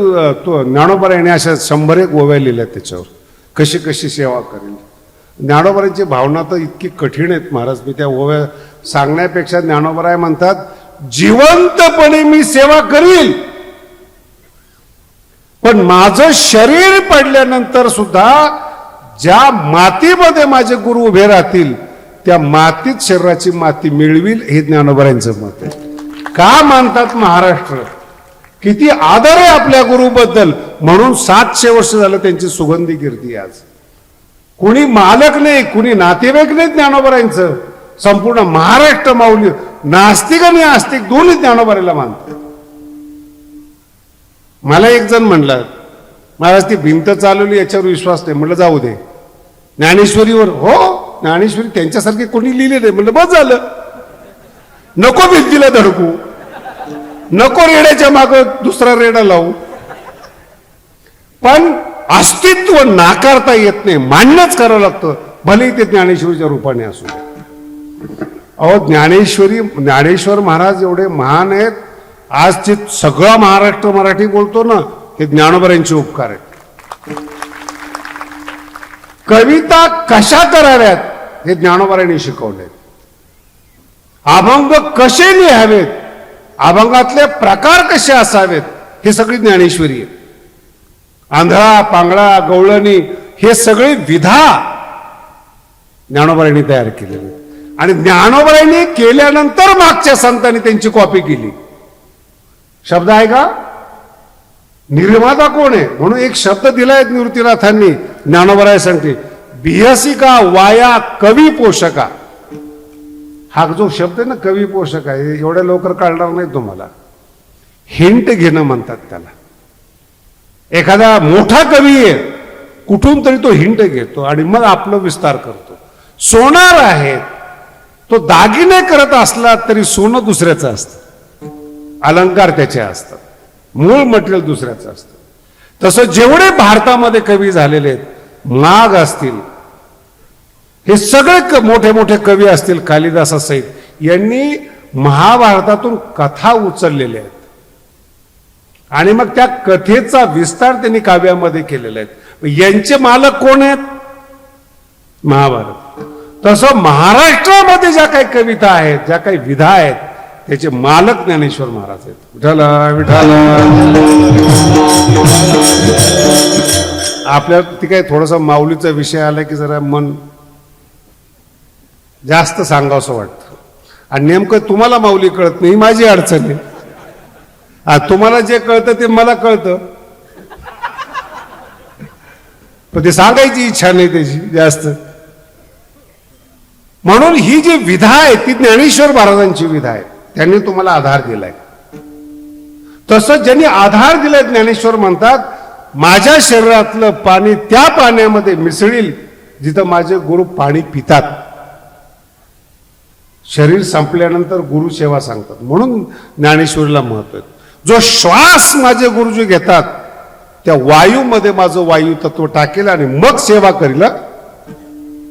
तो ज्ञानोबरायाने अशा 101 ओव्या लिहिल्या त्याच्यावर, कशी कशी सेवा करेल. ज्ञानोबरायांची भावना तर इतकी कठीण आहेत महाराज, मी त्या ओव्या सांगण्यापेक्षा ज्ञानोबराय म्हणतात, जिवंतपणे मी सेवा करील, पण माझं शरीर पडल्यानंतर सुद्धा ज्या मातीमध्ये माझे गुरु उभे राहतील त्या मातीत शरीराची माती मिळविल, हे ज्ञानोबरायांचं मत आहे. का मानतात महाराष्ट्र, किती आदर आहे आपल्या गुरुबद्दल, म्हणून 700 वर्ष झालं त्यांची सुगंधी कीर्ती. आज कुणी मालक नाही, कुणी नातेवाईक नाही ज्ञानोबरायांचं. संपूर्ण महाराष्ट्र माऊली, नास्तिक आणि आस्तिक दोन्ही ज्ञानोबरायला मानतात. मला एक जण म्हणलं, महाराज ती भिंत चालवली याच्यावर विश्वास नाही. म्हटलं जाऊ दे, ज्ञानेश्वरीवर. हो, ज्ञानेश्वरी त्यांच्यासारखे कोणी लिहिले नाही. म्हटलं बस झालं, नको भिंतीला धडकू, नको रेड्याच्या माग दुसरा रेडा लावू. पण अस्तित्व नाकारता येत नाही, मान्यच करावं लागतं, भले ते ज्ञानेश्वरीच्या रूपाने असू. अहो ज्ञानेश्वर महाराज एवढे महान आहेत, आज ते सगळा महाराष्ट्र मराठी बोलतो ना, हे ज्ञानोबरायांचे उपकार आहेत. कविता कशा कराव्यात हे ज्ञानोबरायांनी शिकवले. अभंग कसे लिहावेत, अभंगातले प्रकार कसे असावेत, हे सगळी ज्ञानेश्वरी आहे. आंधळा पांगळा गवळणी हे सगळे विधा ज्ञानोबांनी तयार केलेले आणि ज्ञानोबांनी केल्यानंतर मागच्या संतांनी त्यांची कॉपी केली. शब्द आहे का? निर्माता कोण आहे म्हणून एक शब्द दिलाय निवृत्तीनाथांनी. ज्ञानोबराय सांगते बिहसिका वाया कवी पोषका. हा जो शब्द आहे ना कवी पोषक आहे एवढ्या लवकर काढणार नाही तुम्हाला. हिंट घेणं म्हणतात त्याला. एखादा मोठा कवी आहे कुठून तरी तो हिंट घेतो आणि मग आपलं विस्तार करतो. सोनार आहे तो दागिने करत असला तरी सोनं दुसऱ्याचं असतं, अलंकार त्याचे असतात, मूळ मटेरियल दुसऱ्याचं असतं. तसं जेवढे भारतामध्ये कवी झालेले आहेत माघ असतील हे सगळे मोठे मोठे कवी असतील कालिदासासहित यांनी महाभारतातून कथा उचललेल्या आहेत आणि मग त्या कथेचा विस्तार त्यांनी काव्यामध्ये केलेला आहे. यांचे मालक कोण आहेत? महाभारत. तसं महाराष्ट्रामध्ये ज्या काही कविता आहेत ज्या काही विधा आहेत त्याचे मालक ज्ञानेश्वर महाराज आहेत. विठाला विठाला. आपल्याला ती काही थोडासा माऊलीचा विषय आला की जरा मन जास्त सांगावंसं वाटतं आणि नेमकं तुम्हाला माऊली कळत नाही माझी अडचण आहे. तुम्हाला जे कळतं ते मला कळतं पण ते सांगायची इच्छा नाही त्याची जास्त. म्हणून ही जी विधा आहे ती ज्ञानेश्वर महाराजांची विधा आहे. त्यांनी तुम्हाला आधार दिलाय. तसं ज्यांनी आधार दिलाय ज्ञानेश्वर म्हणतात माझ्या शरीरातलं पाणी त्या पाण्यामध्ये मिसळील जिथं माझे गुरु पाणी पितात. शरीर संपल्यानंतर गुरु सेवा सांगतात म्हणून ज्ञानेश्वरीला महत्व आहे. जो श्वास माझे गुरुजी घेतात त्या वायूमध्ये माझं वायू तत्व टाकेल आणि मग सेवा करील.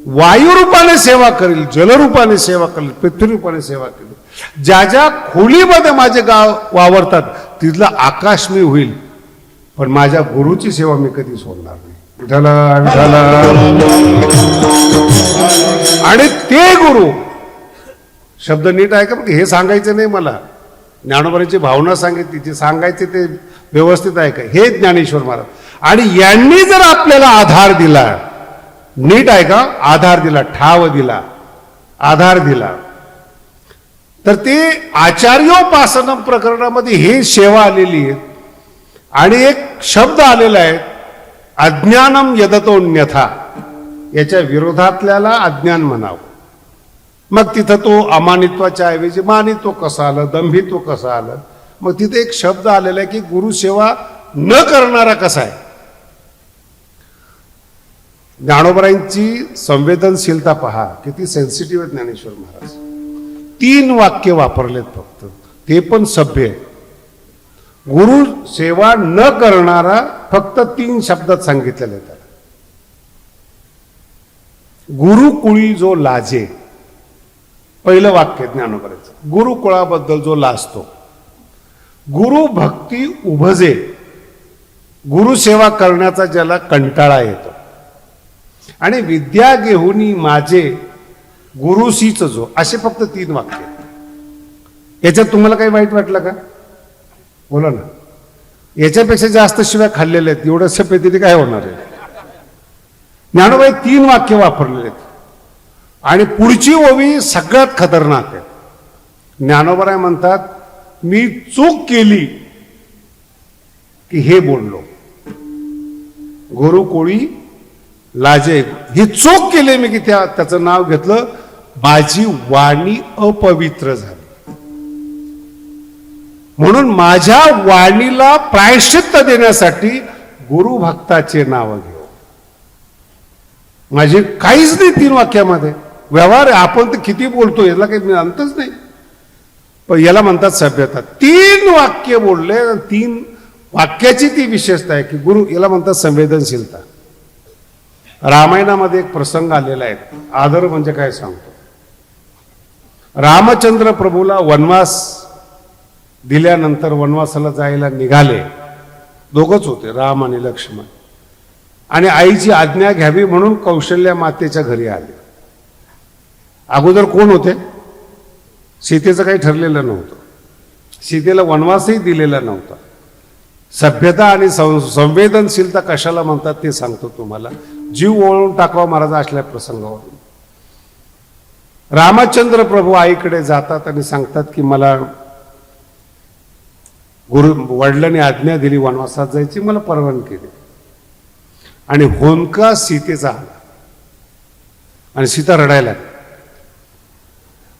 वायू रूपाने सेवा करील, जलरूपाने सेवा करेल, पृथ्वी रूपाने सेवा करेल. ज्या ज्या खोलीमध्ये माझे गाव वावरतात तिथलं आकाश मी होईल पण माझ्या गुरुची सेवा मी कधी सोडणार नाही. विठाला विठाला. आणि ते गुरु शब्द नीट आहे का? हे सांगायचं नाही मला. ज्ञानोबांची भावना सांगितली ते सांगायचे ते व्यवस्थित आहे का? हे ज्ञानेश्वर महाराज. आणि यांनी जर आपल्याला आधार दिला नीट आहे का? आधार दिला, ठाव दिला, आधार दिला तर ते आचार्योपासना प्रकरणामध्ये हे सेवा आलेली आहे. आणि एक शब्द आलेला आहे अज्ञानम यदतोन्यथा. याच्या विरोधातल्याला अज्ञान म्हणावं. मग तिथं तो अमानित्वाच्या ऐवजी मानित्व कसं आलं, दंभित्व कसं आलं. मग तिथे एक शब्द आलेला आहे की गुरुसेवा न करणारा कसा आहे. ज्ञानोबरांची संवेदनशीलता पहा किती सेन्सिटिव्ह आहे ज्ञानेश्वर महाराज. 3 वाक्य वापरलेत फक्त ते पण सभ्य आहे. गुरु सेवा न करणारा फक्त 3 शब्दात सांगितलेले त्याला. गुरुकुळी जो लाजे पहिलं वाक्य ज्ञानोबरांचं. गुरुकुळाबद्दल जो लाजतो. गुरु भक्ती उभजे. गुरुसेवा करण्याचा ज्याला कंटाळा येतो. आणि विद्या घेऊनी माझे गुरुसीच जो. असे फक्त 3 वाक्य. याच्यात तुम्हाला काही वाईट वाटलं का? बोला ना. याच्यापेक्षा जास्त शिवाय खाल्लेल्या आहेत एवढं सभ्यतेने काय होणार आहे. ज्ञानोबाई 3 वाक्य वापरलेले आहेत आणि पुढची ओवी सगळ्यात खतरनाक आहे. ज्ञानोबराय म्हणतात मी चूक केली की हे बोललो. गुरु कोळी लाजे. ही चूक केली मी की त्याचं नाव घेतलं. माझी वाणी अपवित्र झाली म्हणून माझ्या वाणीला प्रायश्चित्त देण्यासाठी गुरु भक्ताचे नाव घेऊ. माझे काहीच नाही 3 वाक्यामध्ये. व्यवहार आपण तर किती बोलतो याला काही अंतच नाही. पण याला म्हणतात सभ्यता. 3 वाक्य बोलले. 3 वाक्याची ती विशेषता आहे की गुरु. याला म्हणतात संवेदनशीलता. रामायणामध्ये एक प्रसंग आलेला आहे. आदर म्हणजे काय सांगतो. रामचंद्र प्रभूला वनवास दिल्यानंतर वनवासाला जायला निघाले. दोघच होते राम आणि लक्ष्मण. आणि आईची आज्ञा घ्यावी म्हणून कौशल्या मातेच्या घरी आले. अगोदर कोण होते? सीतेचं काही ठरलेलं नव्हतं. सीतेला वनवासही दिलेला नव्हता. सभ्यता आणि संवेदनशीलता कशाला म्हणतात ते सांगतो तुम्हाला. जीव ओळून टाकावा महाराज असल्या प्रसंगावरून. रामचंद्र प्रभू आईकडे जातात आणि सांगतात की मला वडिलांनी आज्ञा दिली वनवासात जायची, मला परवानगी दिली. आणि होनका सीतेचा आला आणि सीता रडायला लागली.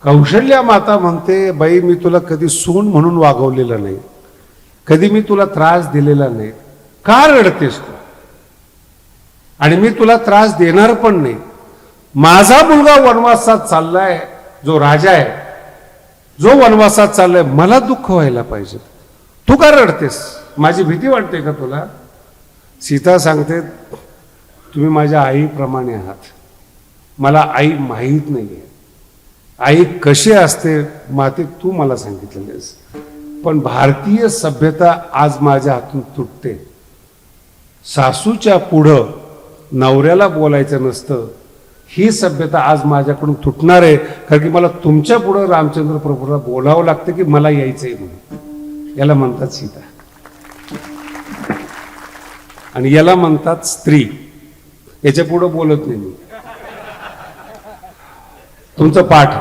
कौशल्या माता म्हणते, बाई मी तुला कधी सून म्हणून वागवलेलं नाही, कधी मी तुला त्रास दिलेला नाही, का रडतेस तू? आणि मी तुला त्रास देणार पण नाही. माझा मुलगा वनवासात चाललाय, जो राजा आहे, जो वनवासात चाललाय, मला दुःख व्हायला पाहिजे, तू का रडतेस? माझी भीती वाटते का तुला? सीता सांगते, तुम्ही माझ्या आईप्रमाणे आहात, मला आई माहीत नाहीये, आई कशी असते माते तू मला सांगितलेस. पण भारतीय सभ्यता आज माझ्या हातून तुटते. सासूच्या पुढं नवऱ्याला बोलायचं नसतं, ही सभ्यता आज माझ्याकडून तुटणार आहे. कारण की मला तुमच्या पुढं रामचंद्र प्रभूला बोलावं लागतं की मला यायचंय म्हणून. याला म्हणतात सीता आणि याला म्हणतात स्त्री. याच्या पुढं बोलत नाही मी, तुमचं पाठ.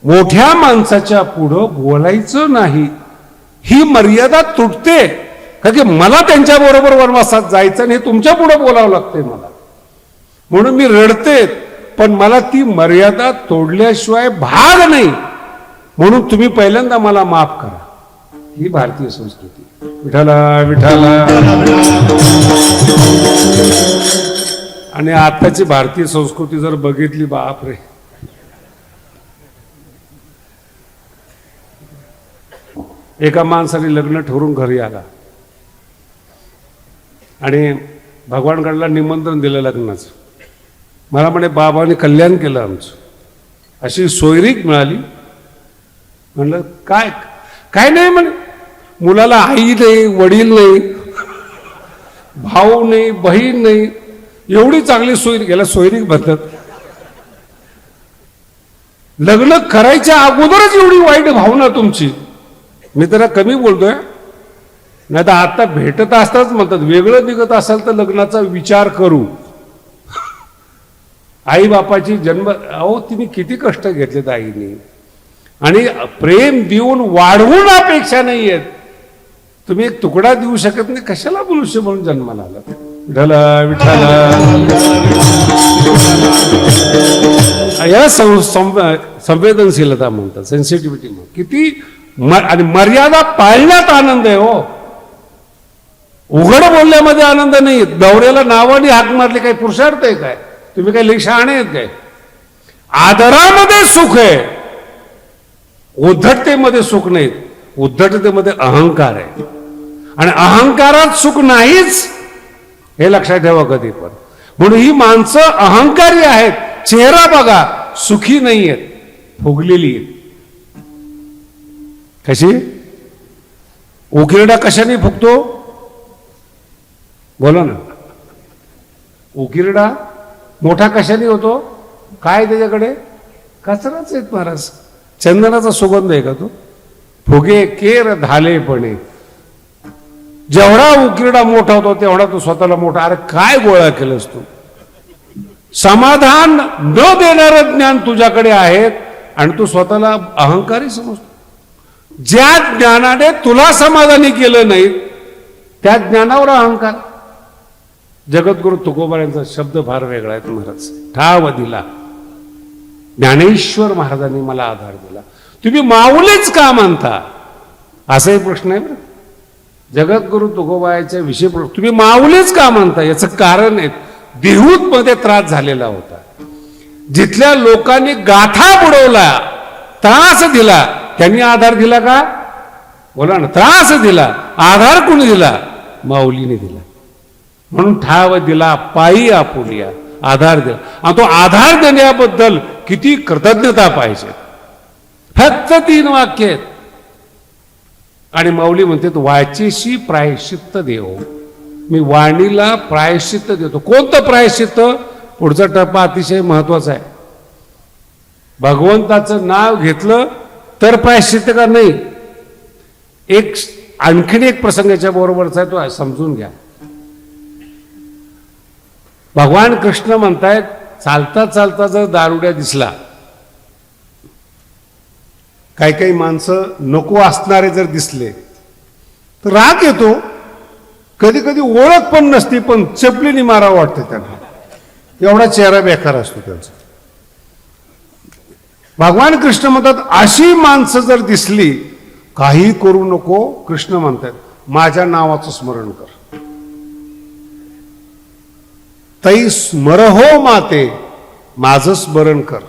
मोठ्या माणसाच्या पुढं बोलायचं नाही, ही मर्यादा तुटते. कारण की मला त्यांच्या बरोबर वनवासात जायचं आणि हे तुमच्या पुढे बोलावं लागतंय मला, म्हणून मी रडते. पण मला ती मर्यादा तोडल्याशिवाय भाग नाही, म्हणून तुम्ही पहिल्यांदा मला माफ करा. ही भारतीय संस्कृती. विठाला विठाला. आणि आताची भारतीय संस्कृती जर बघितली, बापरे, एका माणसाने लग्न ठरवून घरी आला आणि भगवानगडला निमंत्रण दिलं लग्नाचं. मला म्हणे बाबाने कल्याण केलं आमचं, अशी सोयरीक मिळाली. म्हणलं काय? काय नाही म्हणे, मुलाला आई नाही, वडील नाही, भाऊ नाही, बहीण नाही, एवढी चांगली सोयरीक. याला सोयरीक म्हणतात. लग्न करायच्या अगोदरच एवढी वाईट भावना तुमची. मी त्याला कमी बोलतोय, नाही तर आता भेटत असताच म्हणतात वेगळं निघत असेल तर लग्नाचा विचार करू. आई बापाची जन्म, अहो तिने किती कष्ट घेतलेत आईने, आणि प्रेम देऊन वाढवून अपेक्षा नाही आहेत. तुम्ही एक तुकडा देऊ शकत नाही, कशाला मनुष्य म्हणून जन्माला आला? विठाला विठाला. या संवेदनशीलता म्हणतात, सेन्सिटिव्हिटी म्हणतात. किती आणि मर्यादा पाळण्यात आनंद आहे हो, उघड बोलण्यामध्ये आनंद नाही. दौऱ्याला नावाने हाक मारले काही पुरुषार्थ आहे काय? तुम्ही काही लई शहाणे आहेत काय? आदरामध्ये सुख आहे, उद्धटतेमध्ये सुख नाही. उद्धटतेमध्ये अहंकार आहे, आणि अहंकारात सुख नाहीच, हे लक्षात ठेवा कधी पण. म्हणून ही माणसं अहंकारी आहेत. चेहरा बघा, सुखी नाही आहेत, फुगलेली आहेत. कशी? उकिरडा कशाने फुगतो? बोला ना. उकिरडा मोठा कशाने होतो? काय त्याच्याकडे? कचराच आहेत महाराज. चंदनाचा सुगंध आहे का तो? फुगे केर धालेपणे. जेवढा उकिरडा मोठा होतो तेवढा तो स्वतःला मोठा. अरे काय गोळा केलंस तू? समाधान न देणारं ज्ञान तुझ्याकडे आहेत आणि तू स्वतःला अहंकारी समजतो. ज्या ज्ञानाने तुला समाधानी केलं नाही त्या ज्ञानावर अहंकार. जगद्गुरु तुकोबा यांचा शब्द फार वेगळा आहे महाराज. ठाव दिला ज्ञानेश्वर महाराजांनी मला आधार दिला. तुम्ही माऊलीच का मानता? असाही प्रश्न आहे. जगद्गुरु तुकोबाच्या विषयी तुम्ही माऊलीच का मानता? याचं कारण आहे, देहूत मध्ये त्रास झालेला होता. जिथल्या लोकांनी गाथा बुडवला, त्रास दिला, त्यांनी आधार दिला का? बोला ना. त्रास दिला, आधार कोणी दिला? माऊलीने दिला. म्हणून ठाव दिला पायी आपुलिया, आधार दिला. आणि तो आधार देण्याबद्दल किती कृतज्ञता पाहिजे. फक्त 3 वाक्य आहेत. आणि माऊली म्हणते वाचेशी प्रायश्चित्त देव. मी वाणीला प्रायश्चित्त देतो. कोणतं प्रायश्चित्त? पुढचा टप्पा अतिशय महत्वाचा आहे. भगवंताचं नाव घेतलं तर प्रायश्चित्त का नाही? आणखीन एक प्रसंग याच्या बरोबरचा आहे, तो समजून घ्या. भगवान कृष्ण म्हणतायत, चालता चालता जर दारुड्या दिसला, काही काही माणसं नको असणारे जर दिसले तर राग येतो. कधी कधी ओळख पण नसती, पण चपलीने मारावं वाटतं त्यांना, एवढा चेहरा बेकार असतो त्यांचा. भगवान कृष्ण म्हणतात, अशी माणसं जर दिसली, काही करू नको. कृष्ण म्हणतात, माझ्या नावाचं स्मरण कर. तै स्मरहो माते, माझं स्मरण कर.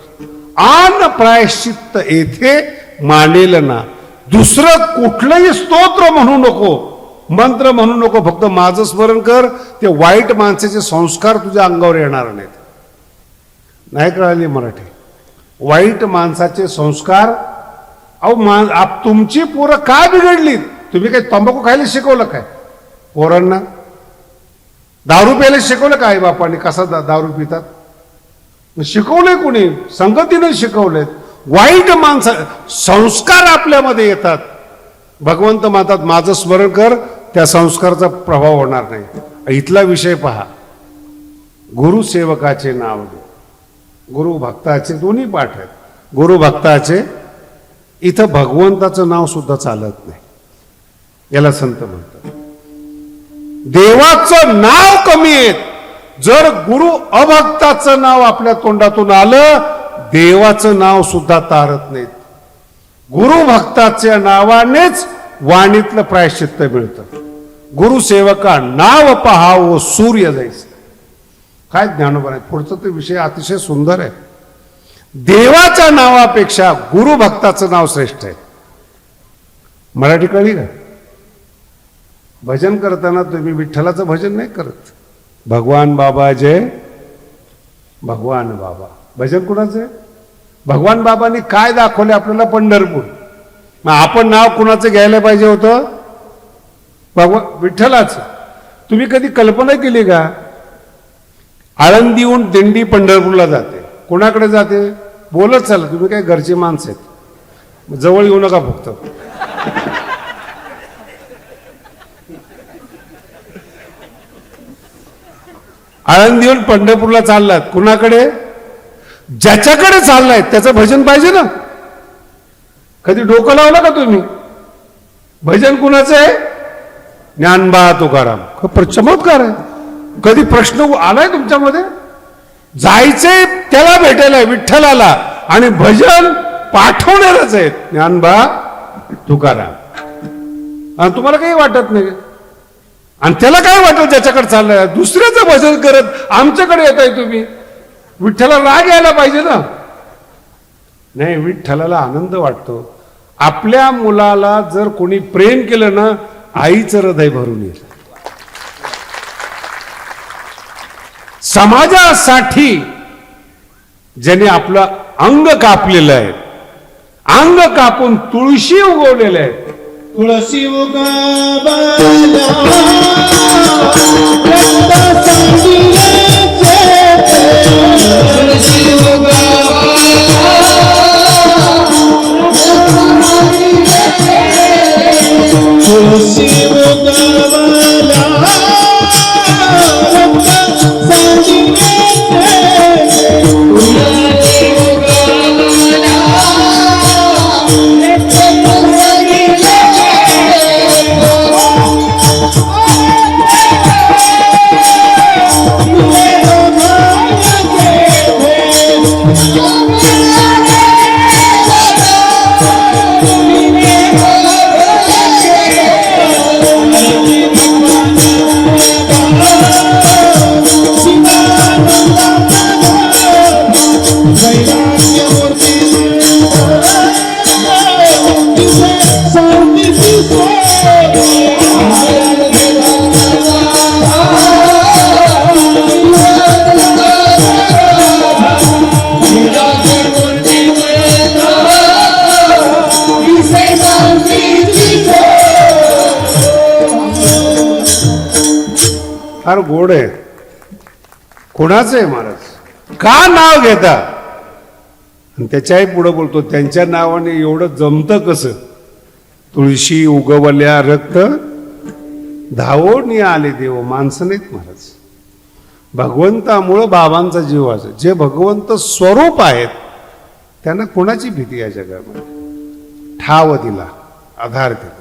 आन प्रायश्चित्त येथे मानेल ना. दुसरं कुठलंही स्तोत्र म्हणू नको, मंत्र म्हणू नको, फक्त माझं स्मरण कर. ते वाईट माणसाचे संस्कार तुझ्या अंगावर येणार नाहीत. नाही कळाली मराठी? वाईट माणसाचे संस्कार. अहो तुमची पोरं का बिघडलीत? तुम्ही काही तंबाखू खायला शिकवलं काय पोरांना? दारू प्यायला शिकवलं काय बापाने? कसा दारू पितात शिकवलंय कोणी? संगतीने शिकवलेत. वाईट माणसा संस्कार आपल्यामध्ये येतात. भगवंत म्हणतात, माझं स्मरण कर, त्या संस्काराचा प्रभाव होणार नाही. इथला विषय पहा, गुरुसेवकाचे नाव घे. गुरु भक्ताचे दोन्ही पाठ आहेत. गुरु भक्ताचे इथं भगवंताचं नाव सुद्धा चालत नाही, याला संत म्हणतात. देवाचं नाव कमी आहे. जर गुरु अभक्ताचं नाव आपल्या तोंडातून आलं, देवाचं नाव सुद्धा तारत नाहीत. गुरु भक्ताच्या नावानेच वाणीतलं प्रायश्चित्त मिळतं. गुरुसेवका नाव पहावं सूर्य जायचं. काय ज्ञानोबा आहे. पुढचा तो विषय अतिशय सुंदर आहे. देवाच्या नावापेक्षा गुरु भक्ताचं नाव श्रेष्ठ आहे. मराठी कळली का? भजन करताना तुम्ही विठ्ठलाचं भजन नाही करत. भगवान बाबा जय, भगवान बाबा. भजन कुणाचं आहे? भगवान बाबांनी काय दाखवले आपल्याला? पंढरपूर. मग आपण नाव कुणाचं घ्यायला पाहिजे होतं? विठ्ठलाचं. तुम्ही कधी कल्पना केली का? आळंदीहून दिंडी पंढरपूरला जाते, कोणाकडे जाते? बोलत चाल, तुम्ही काय घरचे माणसं आहेत, जवळ येऊ नका फक्त. आळंदीहून पंढरपूरला चाललात, कुणाकडे? ज्याच्याकडे चाललाय त्याचं भजन पाहिजे ना. कधी डोकं लावलं का तुम्ही? भजन कुणाचं आहे? ज्ञानबा तुकाराम. चमत्कार आहे. कधी प्रश्न आलाय तुमच्यामध्ये? जायचंय त्याला भेटायला, विठ्ठलाला, आणि भजन पाठवणारच आहे ज्ञानबा तुकाराम. आणि तुम्हाला काही वाटत नाही. आणि त्याला काय वाटत ज्याच्याकडे चाललंय? दुसऱ्याचं भजन करत आमच्याकडे येत आहे तुम्ही. विठ्ठलाला राग यायला पाहिजे ना. नाही, विठ्ठलाला आनंद वाटतो. आपल्या मुलाला जर कोणी प्रेम केलं ना, आईचं हृदय भरून येईल. समाजासाठी ज्याने आपलं अंग कापलेलं आहे, अंग कापून तुळशी उगवलेलं आहे. तुळशी उगवल्या तुळशी फार गोड आहे. कोणाचं आहे महाराज? का नाव घेता? आणि त्याच्याही पुढे बोलतो, त्यांच्या नावाने एवढं जमतं कसं? तुळशी उगवल्या रक्त धावोनी आले देव. माणसं नाहीत महाराज. भगवंतामुळं बाबांचा जीव वाचतो. जे भगवंत स्वरूप आहेत त्यांना कोणाची भीती आहे जगामध्ये? ठाव दिला, आधार दिला.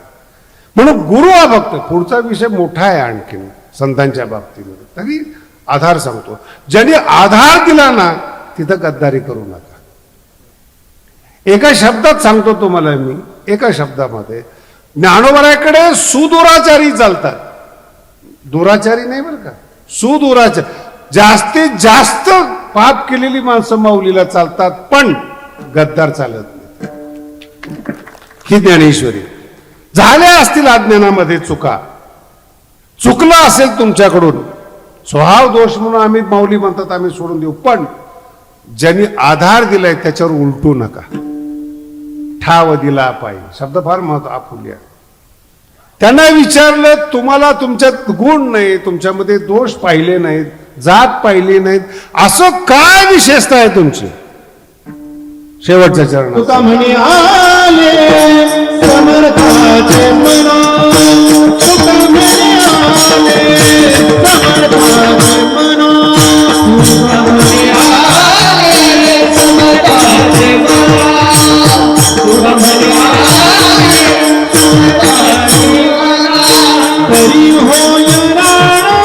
म्हणून गुरु हा भक्त. पुढचा विषय मोठा आहे आणखीन संतांच्या बाबतीमध्ये, तरी आधार सांगतो. ज्यांनी आधार दिला ना तिथं गद्दारी करू नका. एका शब्दात सांगतो तुम्हाला मी, एका शब्दामध्ये ज्ञानोबराकडे सुदुराचारी चालतात. दुराचारी नाही बरं का, सुदुराचार. जास्तीत जास्त पाप केलेली माणसं माऊलीला चालतात, पण गद्दार चालत नाही. ही ज्ञानेश्वरी. झाल्या असतील अज्ञानामध्ये चुका, चुकलं असेल तुमच्याकडून, स्वभाव दोष म्हणून आम्ही माऊली म्हणतात, आम्ही सोडून देऊ. पण ज्यांनी आधार दिलाय त्याच्यावर उलटू नका. ठाव दिला पाहिजे शब्द फार महत्व आपुल्या. त्यांना विचारलं, तुम्हाला तुमच्यात गुण नाही, तुमच्यामध्ये दोष पाहिले नाहीत, जात पाहिली नाहीत, असं काय विशेषता आहे तुमची? शेवटच्या चरणात तुका म्हणे आले समर्थाचे मना, तुका म्हणे आले समर्थाचे मना, तुका म्हणे आले समर्थाचे मना, तुका म्हणे आले समर्थाचे मना. तरी होय राणा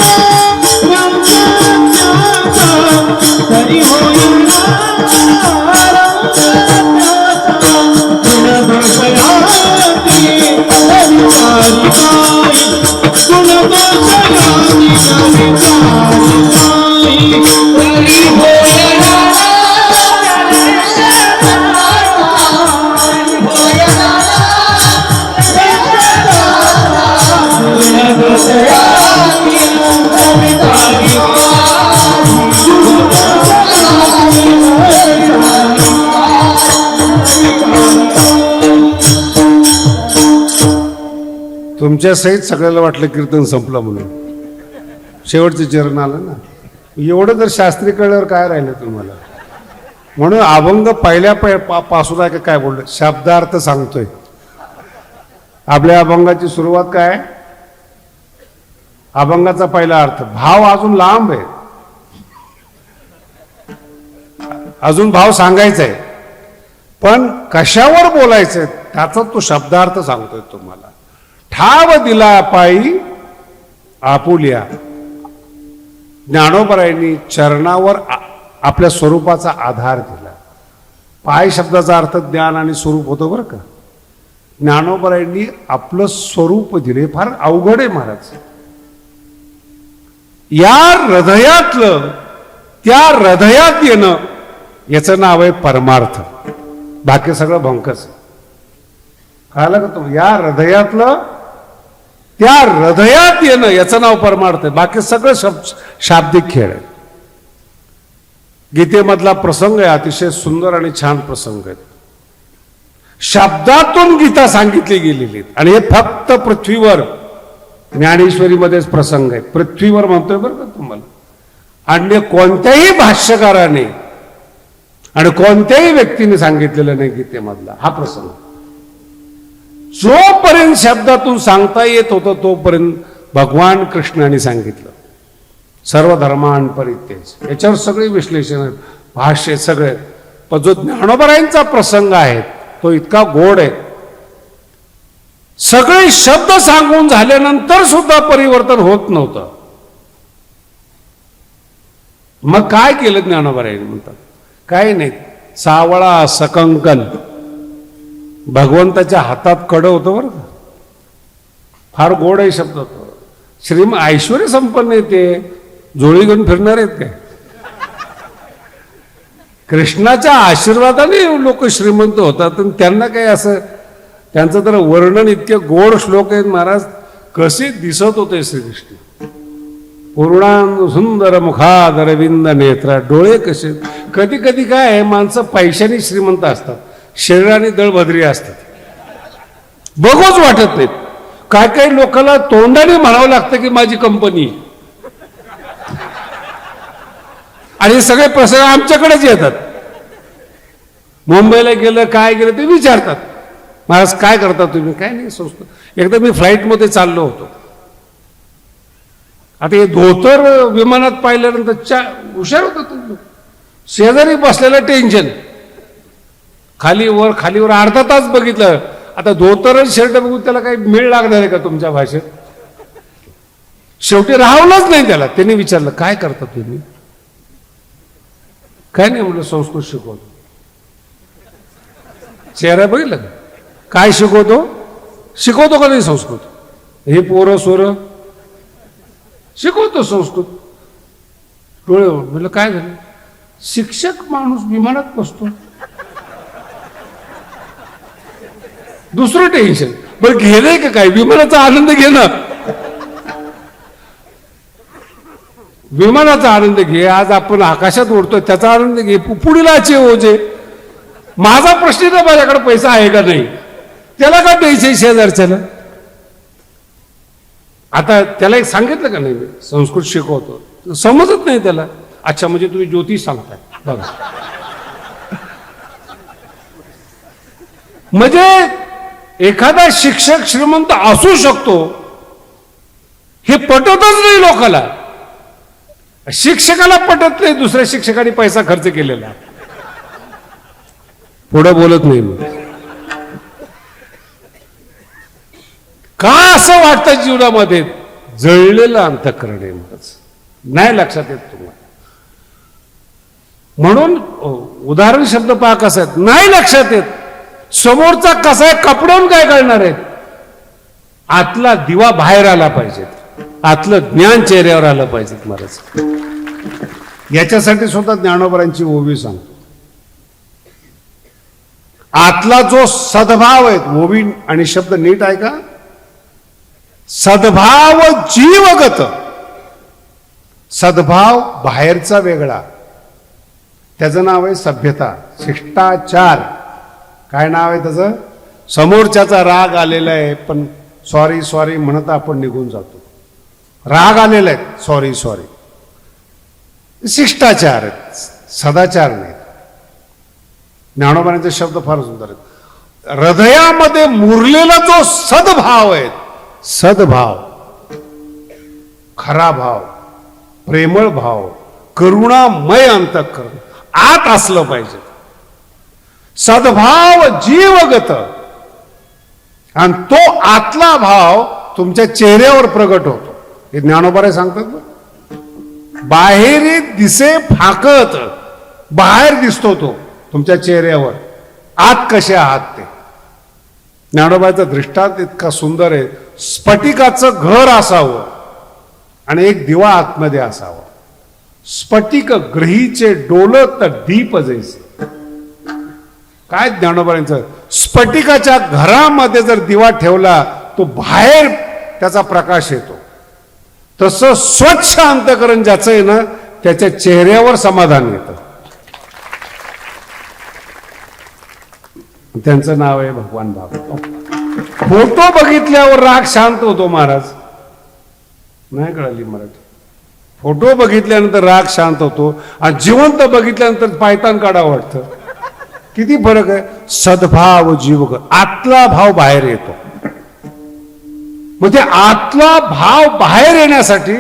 रामचंद्राचा, तरी होय तुमच्या सहित सगळ्याला वाटलं कीर्तन संपलं म्हणून. शेवटचे चरण आलं ना. एवढं जर शास्त्री कळल्यावर काय राहिलं तुम्हाला? म्हणून अभंग पहिल्या पासून आहे काय बोललं, शब्दार्थ सांगतोय. आपल्या अभंगाची सुरुवात काय? अभंगाचा पहिला अर्थ. भाव अजून लांब आहे, अजून भाव सांगायचा आहे, पण कशावर बोलायचंय त्याचा तो शब्दार्थ सांगतोय तुम्हाला. ठाव दिला पायी आपुल्या. ज्ञानोबरायांनी चरणावर आपल्या स्वरूपाचा आधार दिला. पाय शब्दाचा अर्थ ज्ञान आणि स्वरूप होतो बरं का. ज्ञानोबरायांनी आपलं स्वरूप दिले. फार अवघड आहे महाराज. या हृदयातलं त्या हृदयात येणं याचं नाव आहे परमार्थ. बाकी सगळं भंकस. कळालं का तुम्ही? या हृदयातलं त्या हृदयात येणं याचं नाव परमार्थ आहे. बाकी सगळं शाब्दिक खेळ आहे. गीतेमधला प्रसंग आहे, अतिशय सुंदर आणि छान प्रसंग आहे. शब्दातून गीता सांगितली गेलेली आणि हे फक्त पृथ्वीवर ज्ञानेश्वरीमध्येच प्रसंग आहे. पृथ्वीवर म्हणतोय बरं का तुम्हाला. अन्य कोणत्याही भाष्यकाराने आणि कोणत्याही व्यक्तीने सांगितलेलं नाही गीतेमधला हा प्रसंग. जोपर्यंत शब्दातून सांगता येत होतं तोपर्यंत भगवान कृष्णाने सांगितलं. सर्व धर्मान परित्यज. याच्यावर सगळे विश्लेषण आहेत, भाष्य सगळे. पण जो ज्ञानोबरायांचा प्रसंग आहे तो इतका गोड आहे. सगळे शब्द सांगून झाल्यानंतर सुद्धा परिवर्तन होत नव्हतं. मग काय केलं ज्ञानोबरायांनी? म्हणतात काय नाही, सावळा सकंकन. भगवंताच्या हातात कड होतं बरं का. फार गोड आहे शब्द होतो. ऐश्वर्य संपन्न येते, जोळी घेऊन फिरणार आहेत काय? कृष्णाच्या आशीर्वादाने लोक श्रीमंत होतात. त्यांना काय असं त्यांचं तर वर्णन इतके गोड श्लोक आहेत महाराज. कसे दिसत होते श्रीकृष्ण. पूर्णांग सुंदर मुखादरविंद नेत्रा. डोळे कसे. कधी कधी काय आहे, माणसं पैशाने श्रीमंत असतात, शरीराने दळभद्री असतात, बघूच वाटत नाहीत. काय काही लोकांना तोंडाने म्हणावं लागतं की माझी कंपनी. आणि सगळे प्रसंग आमच्याकडेच येतात. मुंबईला गेलं काय गेलं ते विचारतात, महाराज काय करता तुम्ही? काय नाही, संस्था. एकदा मी फ्लाईटमध्ये चाललो होतो. आता हे धोतर विमानात पाहिल्यानंतर हुशार होता तुम्ही. शेजारी बसलेलं टेन्शन, खालीवर अर्धा तास बघितलं. आता धोतर शर्ट बघून त्याला काही मेळ लागणार आहे का तुमच्या भाषेत? शेवटी राहवलंच नाही त्याला. त्याने विचारलं, काय करता तुम्ही? काय नाही म्हटलं, संस्कृत शिकवतो. चेहरा बघितलं का? काय शिकवतो का नाही संस्कृत? हे पोरं सोरं शिकवतो संस्कृत. डोळे म्हटलं काय झालं? शिक्षक माणूस विमानात बसतो. दुसरं टेन्शन, बरं घेणे का काय? विमानाचा आनंद घे ना, विमानाचा आनंद घे. आज आपण आकाशात उडतोय त्याचा आनंद घे. पुढीलाचे ओझे. माझा प्रश्न ना, माझ्याकडे पैसा आहे का नाही, त्याला का द्यायचे शेजारच्याला? आता त्याला एक सांगितलं का नाही, मी संस्कृत शिकवतो, समजत नाही त्याला. अच्छा, म्हणजे तुम्ही ज्योतिष सांगताय बघा. म्हणजे एखादा शिक्षक श्रीमंत असू शकतो हे पटतच नाही लोकाला. शिक्षकाला पटत नाही दुसऱ्या शिक्षकाने पैसा खर्च केलेला. पुढे बोलत नाही. मग का असं वाटतं जीवनामध्ये? जळलेलं अंतःकरण आहे. नाही लक्षात येत तुम्हाला. म्हणून उदाहरण शब्द पहा कसं आहेत, नाही लक्षात येत. समोरचा कसा आहे कपडून काय करणार आहेत? आतला दिवा बाहेर आला पाहिजे, आतलं ज्ञान चेहऱ्यावर आलं पाहिजे महाराज. याच्यासाठी सुद्धा ज्ञानोबरांची ओवी सांगतो. आतला जो सद्भाव आहे, ओवी आणि शब्द नीट आहे का? सद्भाव जीवगत. सद्भाव बाहेरचा वेगळा, त्याचं नाव आहे सभ्यता, शिष्टाचार. काय नाव आहे त्याचं? समोरच्याचा राग आलेला आहे पण सॉरी म्हणत आपण निघून जातो. राग आलेला आहे, सॉरी. शिष्टाचार आहेत, सदाचार नाही. ज्ञानोबांचे शब्द फार सुंदर आहेत. हृदयामध्ये मुरलेला जो सद्भाव आहे, सद्भाव, खरा भाव, प्रेमळ भाव, करुणामय अंतःकरण आत असलं पाहिजे. सद्भाव जीवगत. आणि तो आतला भाव तुमच्या चेहऱ्यावर प्रगट होतो. हे ज्ञानोबारे सांगतात ना. बाहेर दिसे फाकत, बाहेर दिसतो तो तुमच्या चेहऱ्यावर, आत कसे आहात ते. ज्ञानोबाचा दृष्टांत इतका सुंदर आहे. स्फटिकाचं घर असावं आणि एक दिवा आतमध्ये असावा. स्फटिक ग्रहीचे डोलत दीप जैसे. काय ज्ञानोबांचं? स्फटिकाच्या घरामध्ये जर दिवा ठेवला तो बाहेर त्याचा प्रकाश येतो. तसं स्वच्छ अंतःकरण ज्याचं आहे ना, त्याच्या चेहऱ्यावर समाधान येतं. त्यांचं नाव आहे भगवान बाबा. फोटो बघितल्यावर राग शांत होतो महाराज. नाही कळाली मराठी? फोटो बघितल्यानंतर राग शांत होतो आणि जिवंत बघितल्यानंतर पायतान काढावं वाटतं. किती फरक आहे? सद्भाव जीवग. आतला भाव बाहेर येतो. म्हणजे आतला भाव बाहेर येण्यासाठी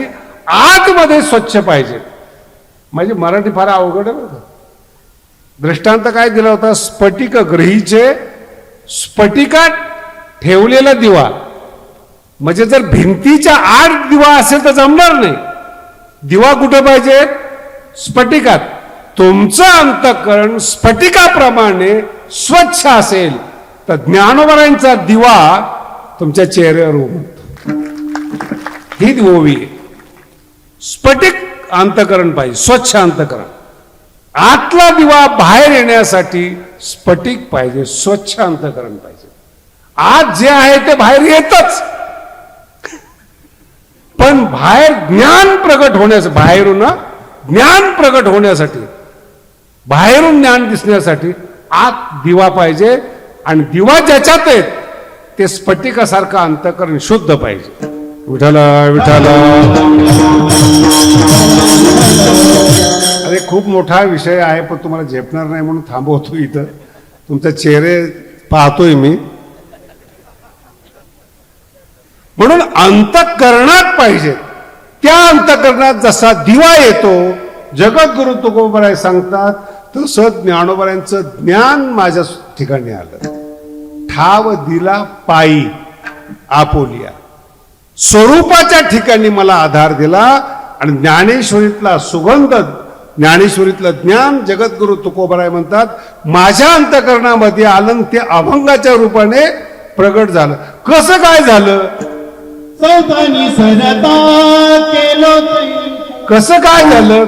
आतमध्ये स्वच्छ पाहिजे. म्हणजे मराठी फार अवघड आहे बरं का. दृष्टांत काय दिला होता? स्फटिक ग्रहीचे, स्फटिकात ठेवलेला दिवा. म्हणजे जर भिंतीच्या आड दिवा असेल तर जमणार नाही. दिवा कुठं पाहिजे? स्फटिकात. तुमचं अंतःकरण स्फटिकाप्रमाणे स्वच्छ असेल तर ज्ञानोबरांचा दिवा तुमच्या चेहऱ्यावर उमटतो. ही ओवी आहे. स्फटिक अंतःकरण पाहिजे, स्वच्छ अंतःकरण. आतला दिवा बाहेर येण्यासाठी स्फटिक पाहिजे, स्वच्छ अंतःकरण पाहिजे. आत जे आहे ते बाहेर येतच, पण बाहेर ज्ञान प्रगट होण्यासाठी, बाहेरून ज्ञान प्रगट होण्यासाठी, बाहेरून ज्ञान दिसण्यासाठी आत दिवा पाहिजे. आणि दिवा ज्याच्यात आहे ते स्फटिकासारखं अंतःकरण शुद्ध पाहिजे. विठाला विठाला. अरे खूप मोठा विषय आहे पण तुम्हाला झेपणार नाही म्हणून थांबवतो इथं. तुमचे चेहरे पाहतोय मी. म्हणून अंतःकरणात पाहिजे त्या अंतःकरणात जसा दिवा येतो, जगद्गुरु तुकोबाराय सांगतात, तसं ज्ञानोबारायांचं ज्ञान माझ्या ठिकाणी आलं. ठाव दिला पायी आपोलिया, स्वरूपाच्या ठिकाणी मला आधार दिला आणि ज्ञानेश्वरीतला सुगंध, ज्ञानेश्वरीतलं ज्ञान जगद्गुरु तुकोबाराय म्हणतात माझ्या अंतःकरणामध्ये आलं, ते अभंगाच्या रूपाने प्रगट झालं. कसं काय झालं? चौथानी सरता केलो कसं काय झालं?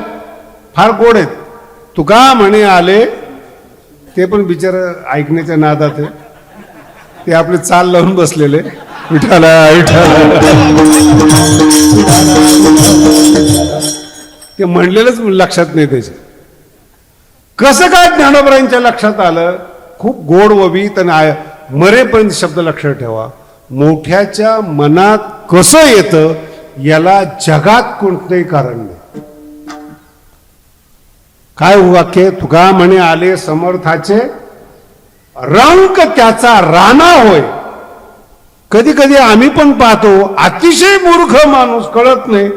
फार गोड आहेत. तुका म्हणे आले, ते पण बिचार ऐकण्याच्या नादात आहे, ते आपले चाल लावून बसलेले, विठाला विठाला, ते म्हणलेलंच लक्षात नाही त्याचे. कसं काय ज्ञानोबारायांच्या लक्षात आलं? खूप गोड वबीत आणि मरेपर्यंत शब्द लक्षात ठेवा. मोठ्याच्या मनात कसं येतं याला जगात कोणतंही कारण नाही. काय वाक्य? तुका म्हणे आले समर्थाचे, रंक त्याचा राणा होय. कधी कधी आम्ही पण पाहतो अतिशय मूर्ख माणूस, कळत नाही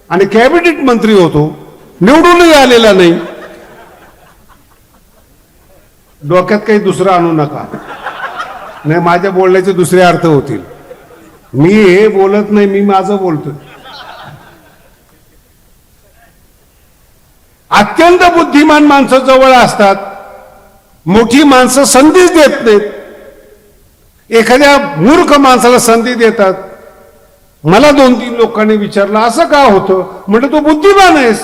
आणि कॅबिनेट मंत्री होतो, निवडूनही आलेला नाही. डोक्यात काही दुसरं आणू नका, नाही माझ्या बोलण्याचे दुसरे अर्थ होतील. मी हे बोलत नाही, मी माझं बोलतोय. अत्यंत बुद्धिमान माणसं जवळ असतात, मोठी माणसं संधीच देत नाहीत. एखाद्या मूर्ख माणसाला संधी देतात. मला 2-3 लोकांनी विचारलं असं का होतं? म्हणजे तू बुद्धिमान आहेस.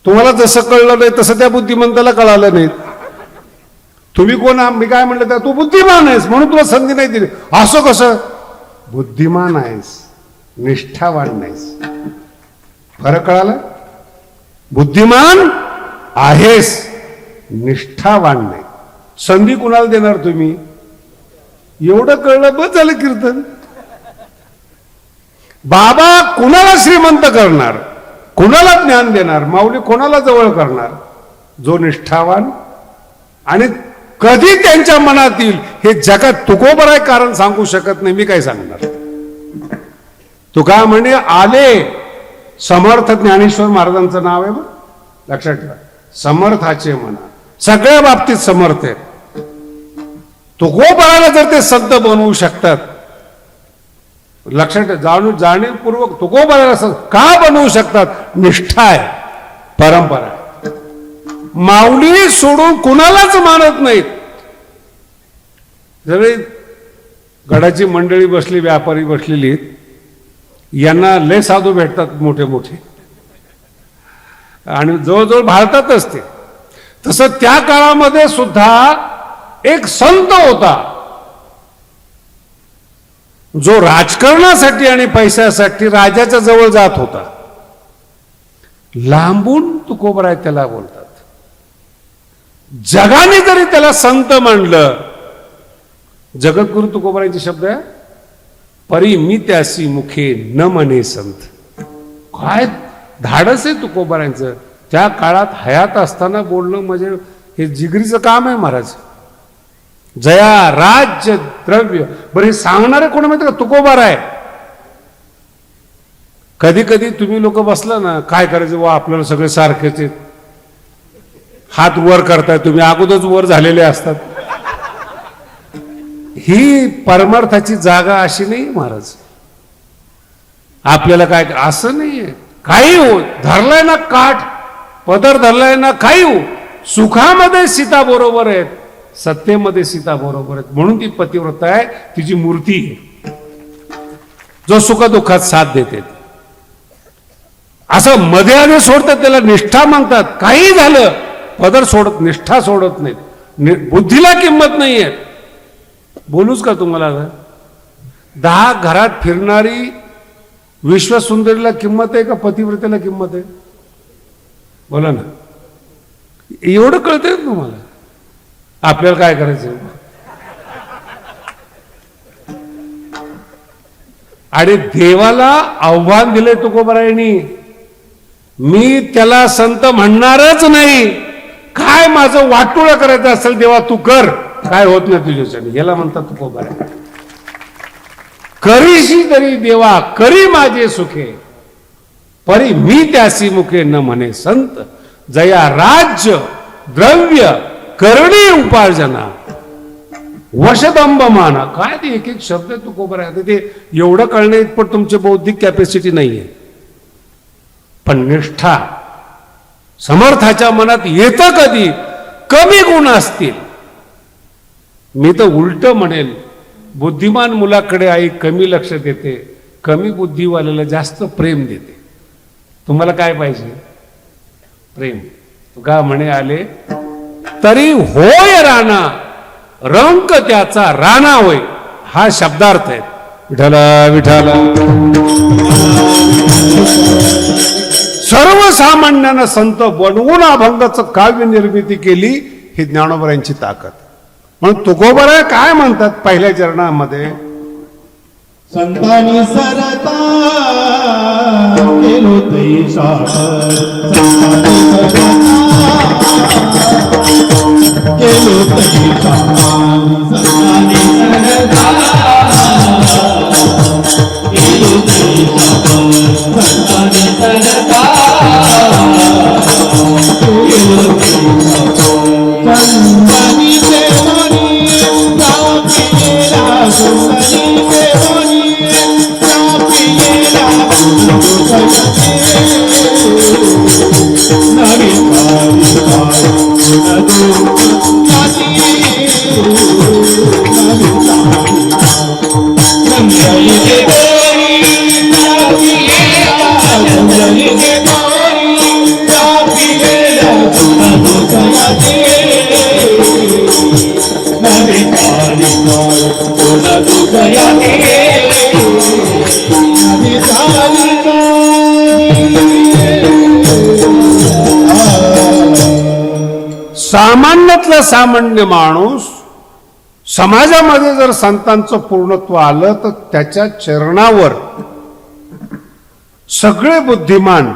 तुम्हाला जसं कळलं नाही तसं त्या बुद्धिमंताला कळालं नाही. तुम्ही कोण? मी काय म्हणलं तर तू बुद्धिमान आहेस म्हणून तुला संधी नाही दिली. असं कसं? बुद्धिमान आहेस, निष्ठावान नाहीस. फरक कळाला? बुद्धिमान आहेस, निष्ठावान नाही. संधी कुणाला देणार तुम्ही? एवढं कळलं बस झालं कीर्तन. बाबा कुणाला श्रीमंत करणार, कुणाला ज्ञान देणार, माऊली कोणाला जवळ करणार? जो निष्ठावान. आणि कधी त्यांच्या मनात येईल हे जगात तुकोबाराय कारण सांगू शकत नाही. मी काय सांगणार? तुका म्हणे आले, समर्थ ज्ञानेश्वर महाराजांचं नाव आहे, लक्षात ठेवा. समर्थाचे म्हणा, सगळ्या बाबतीत समर्थ आहेत. तुकोबारायला जर ते संत बनवू शकतात, लक्षात जाणीवपूर्वक तुकोबारायला का बनवू शकतात? निष्ठा आहे, परंपरा आहे. माऊली सोडून कुणालाच मानत नाहीत. जरी गडाची मंडळी बसली, व्यापारी बसलेली, यांना लय साधू भेटतात मोठे मोठे आणि जवळजवळ भारतातच ते. तसं त्या काळामध्ये सुद्धा एक संत होता जो राजकारणासाठी आणि पैशासाठी राजाच्या जवळ जात होता. लांबून तुकोबाराय त्याला बोलतात. जगाने जरी त्याला संत म्हणलं, जगद्गुरु तुकोबारायचे शब्द आहे, परी मी त्यासी मुखे न म्हणे संत. काय धाडस आहे तुकोबारायचं. त्या काळात हयात असताना बोलणं म्हणजे हे जिगरीचं काम आहे महाराज. जया राज्य द्रव्य, बरं हे सांगणारे कोण माहिती का? तुकोबाराय. कधी कधी तुम्ही लोक बसला ना, काय करायचं वा आपल्याला सगळे सारखेच आहेत, हात वर करताय तुम्ही, अगोदरच वर झालेले असतात. ही परमार्थाची जागा अशी नाही महाराज. आपल्याला काय असं नाहीये. काही हो, धरलाय ना काठ, पदर धरलाय ना, काही हो, सुखामध्ये सीता बरोबर आहेत, सत्तेमध्ये सीता बरोबर आहेत. म्हणून ती पतिव्रता आहे, तिची मूर्ती आहे, जो सुखदुःखात साथ देते. असं मध्ये आधी सोडतात, त्याला निष्ठा म्हणतात. काही झालं पदर सोडत, निष्ठा सोडत नाहीत. बुद्धीला किंमत नाहीये. बोलूच का तुम्हाला? 10 घरात फिरणारी विश्वसुंदरीला किंमत आहे का पतिव्रतेला किंमत आहे? बोला ना. एवढं कळतंय तुम्हाला? आपल्याला काय करायचं? आणि देवाला आव्हान दिलंय तुकोबारायांनी, मी त्याला संत म्हणणारच नाही. काय माझं वाटोळं करायचं असेल देवा तू कर, काय होत नाही तुझ्यासाठी. याला म्हणतात तुकोबाराय. करीशी तरी देवा करी माझे सुखे, परी मी त्यासी मुखे न म्हणे संत, जया राज्य द्रव्य करणे उपार्जना, वशदंब माना. काय ते एक एक शब्द तुकोबर आहे. ते एवढं कळणे पण तुमची बौद्धिक कॅपॅसिटी नाहीये. पण निष्ठा समर्थाच्या मनात येतं कधी, कमी गुण असतील. मी तर उलट म्हणेल, बुद्धिमान मुलाकडे आई कमी लक्ष देते, कमी बुद्धिवाल्याला जास्त प्रेम देते. तुम्हाला काय पाहिजे? प्रेम. तुका म्हणे आले तरी होय राणा, रंक त्याचा राणा होय. हा शब्दार्थ आहे. विठाला विठाला. सर्वसामान्यांना संत बनवून अभंगाचं काव्य निर्मिती केली, ही ज्ञानोबरांची ताकद. म्हणून तुकोबरा काय म्हणतात पहिल्या चरणामध्ये, संतांनी सरता केलो ते सागर, संतांनी सरता केलो ते सागर, संतांनी सरता केलो ते सागर, संतांनी सरता केलो ते सागर, संतांनी देवानी राखलेला, संतांनी देवानी सामान्यातला सामान्य माणूस समाजामध्ये जर संतांचं पूर्णत्व आलं तर त्याच्या चरणावर सगळे बुद्धिमान,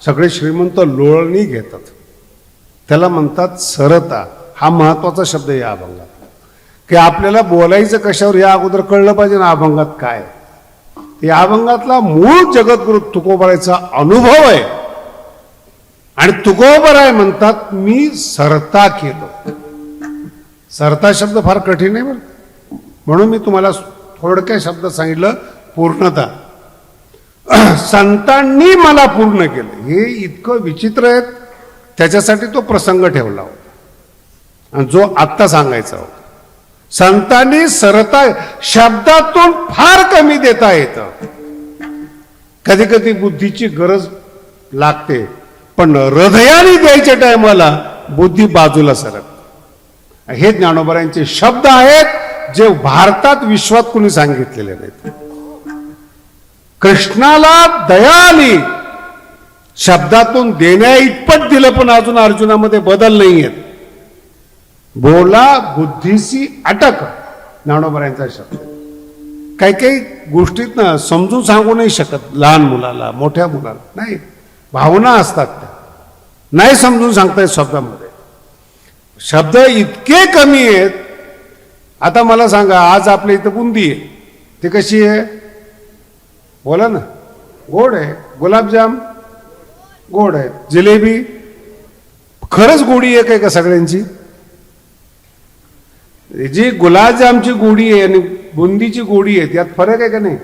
सगळे श्रीमंत लोळणी घेतात. त्याला म्हणतात सरता. हा महत्वाचा शब्द या अभंगात, की आपल्याला बोलायचं कशावर या अगोदर कळलं पाहिजे ना अभंगात काय. या अभंगातला मूळ जगद्गुरु तुकोबरायचा अनुभव आहे. आणि तुकोबराय म्हणतात मी सरता केलं. सरता शब्द फार कठीण आहे बरं, म्हणून मी तुम्हाला थोडक्या शब्द सांगितलं, पूर्णता. संतांनी मला पूर्ण केलं, हे इतकं विचित्र आहे. त्याच्यासाठी तो प्रसंग ठेवला होता आणि जो आत्ता सांगायचा होता. संतांनी सरता शब्दातून फार कमी देता येतं. कधी कधी बुद्धीची गरज लागते, पण हृदयाने द्यायच्या टायमाला बुद्धी बाजूला सरक. हे ज्ञानोबरांचे शब्द आहेत जे भारतात विश्वात कुणी सांगितलेले नाहीत. कृष्णाला दया आली, शब्दातून देण्या इतपत दिलं, पण अजून अर्जुनामध्ये बदल नाहीयेत. बोला बुद्धीसी अटक, ज्ञानोबरांचा शब्द. काही काही गोष्टीत ना समजून सांगू नाही शकत, लहान मुलाला मोठ्या मुलाला नाही, भावना असतात त्या नाही समजून सांगता येत शब्दामध्ये. शब्द इतके कमी आहेत. आता मला सांगा, आज आपल्या इथं बुंदी आहे, ती कशी आहे? बोला ना. गोड आहे. गुलाबजाम गोड आहे. जिलेबी खरंच गोडी आहे काय का सगळ्यांची? जी गुलाबजामची गोडी आहे आणि बुंदीची गोडी आहे त्यात फरक आहे का नाही?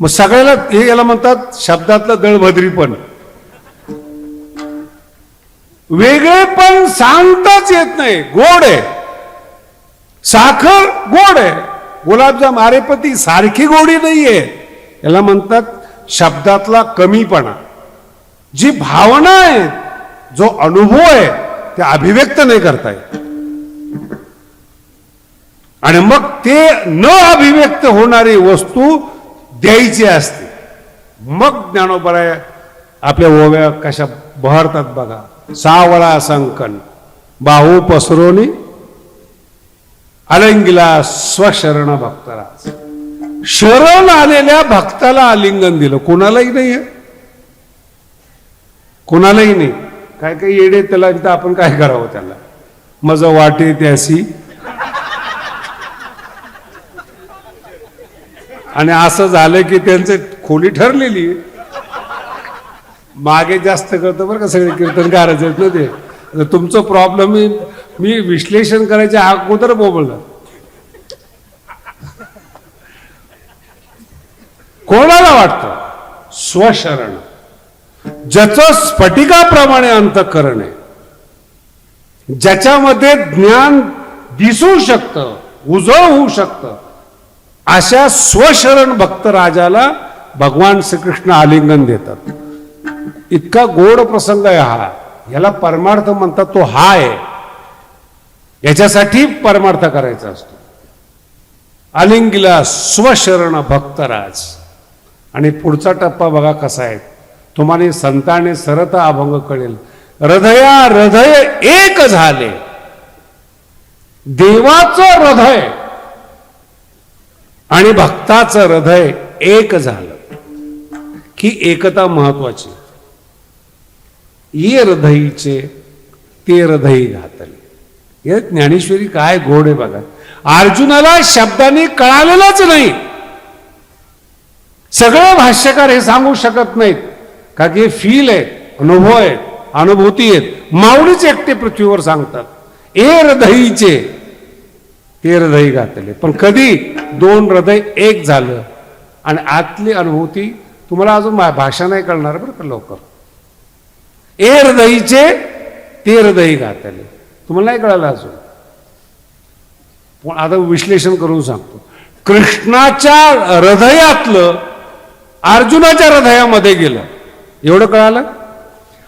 मग सगळ्याला हे याला म्हणतात शब्दातलं दळभद्रीपण. वेगळेपण सांगताच येत नाही. गोड आहे, साखर गोड आहे, गुलाबजाम आरेपती सारखी गोडी नाहीये. याला म्हणतात शब्दातला कमीपणा. जी भावना आहे, जो अनुभव आहे, ते अभिव्यक्त नाही करता येत. आणि मग ते न अभिव्यक्त होणारी वस्तू द्यायची असते. मग ज्ञानोबराय आपल्या ओव्या कशा बहरतात बघा. सावळा संकन बाहू पसरोनी अलंगिला स्वशरण भक्तराज. शरण आलेल्या भक्ताला आलिंगन दिलं. कोणालाही नाही आहे, कोणालाही नाही. काय काय येडे त्याला, आपण काय करावं त्याला? मज वाटे त्यासी आणि असं झालं की त्यांचं खोली ठरलेली. मागे जास्त करतो बरं का सगळे कीर्तनकारच आहेत ना ते. तर तुमचं प्रॉब्लेम मी विश्लेषण करायच्या अगोदर बोलला. कोणाला वाटतं स्वशरण, ज्याचं स्फटिकाप्रमाणे अंतःकरण आहे, ज्याच्यामध्ये ज्ञान दिसू शकतं, उजळ होऊ शकतं, अशा स्वशरण भक्तराजाला भगवान श्रीकृष्ण आलिंगन देतात. इतका गोड प्रसंग आहे हा. याला परमार्थ म्हणतात. तो हा आहे. याच्यासाठी परमार्थ करायचा असतो. आलिंगिला स्वशरण भक्तराज. आणि पुढचा टप्पा बघा कसा आहे. तुम्हाला संताने सरत अभंग कळेल. हृदया हृदय एक झाले, देवाचं हृदय आणि भक्ताचं हृदय एक झालं की एकता महत्वाची. ये हृदयीचे ते हृदयी घातले. हे ज्ञानेश्वरी काय गोड आहे बघा. अर्जुनाला शब्दांनी कळालेलंच नाही. सगळे भाष्यकार हे सांगू शकत नाहीत का की फील आहे, अनुभव आहे, अनुभूती आहेत. माऊलीच एकटे पृथ्वीवर सांगतात ए हृदयीचे ते हृदयी घातले. पण कधी दोन हृदय एक झालं आणि आतली अनुभूती तुम्हाला अजून भाषा नाही कळणार बरं का लवकर. ए हृदयीचे ते हृदयी घातले. तुम्हाला नाही कळालं अजून. पण आता विश्लेषण करून सांगतो. कृष्णाच्या हृदयातलं अर्जुनाच्या हृदयामध्ये गेलं. एवढं कळालं.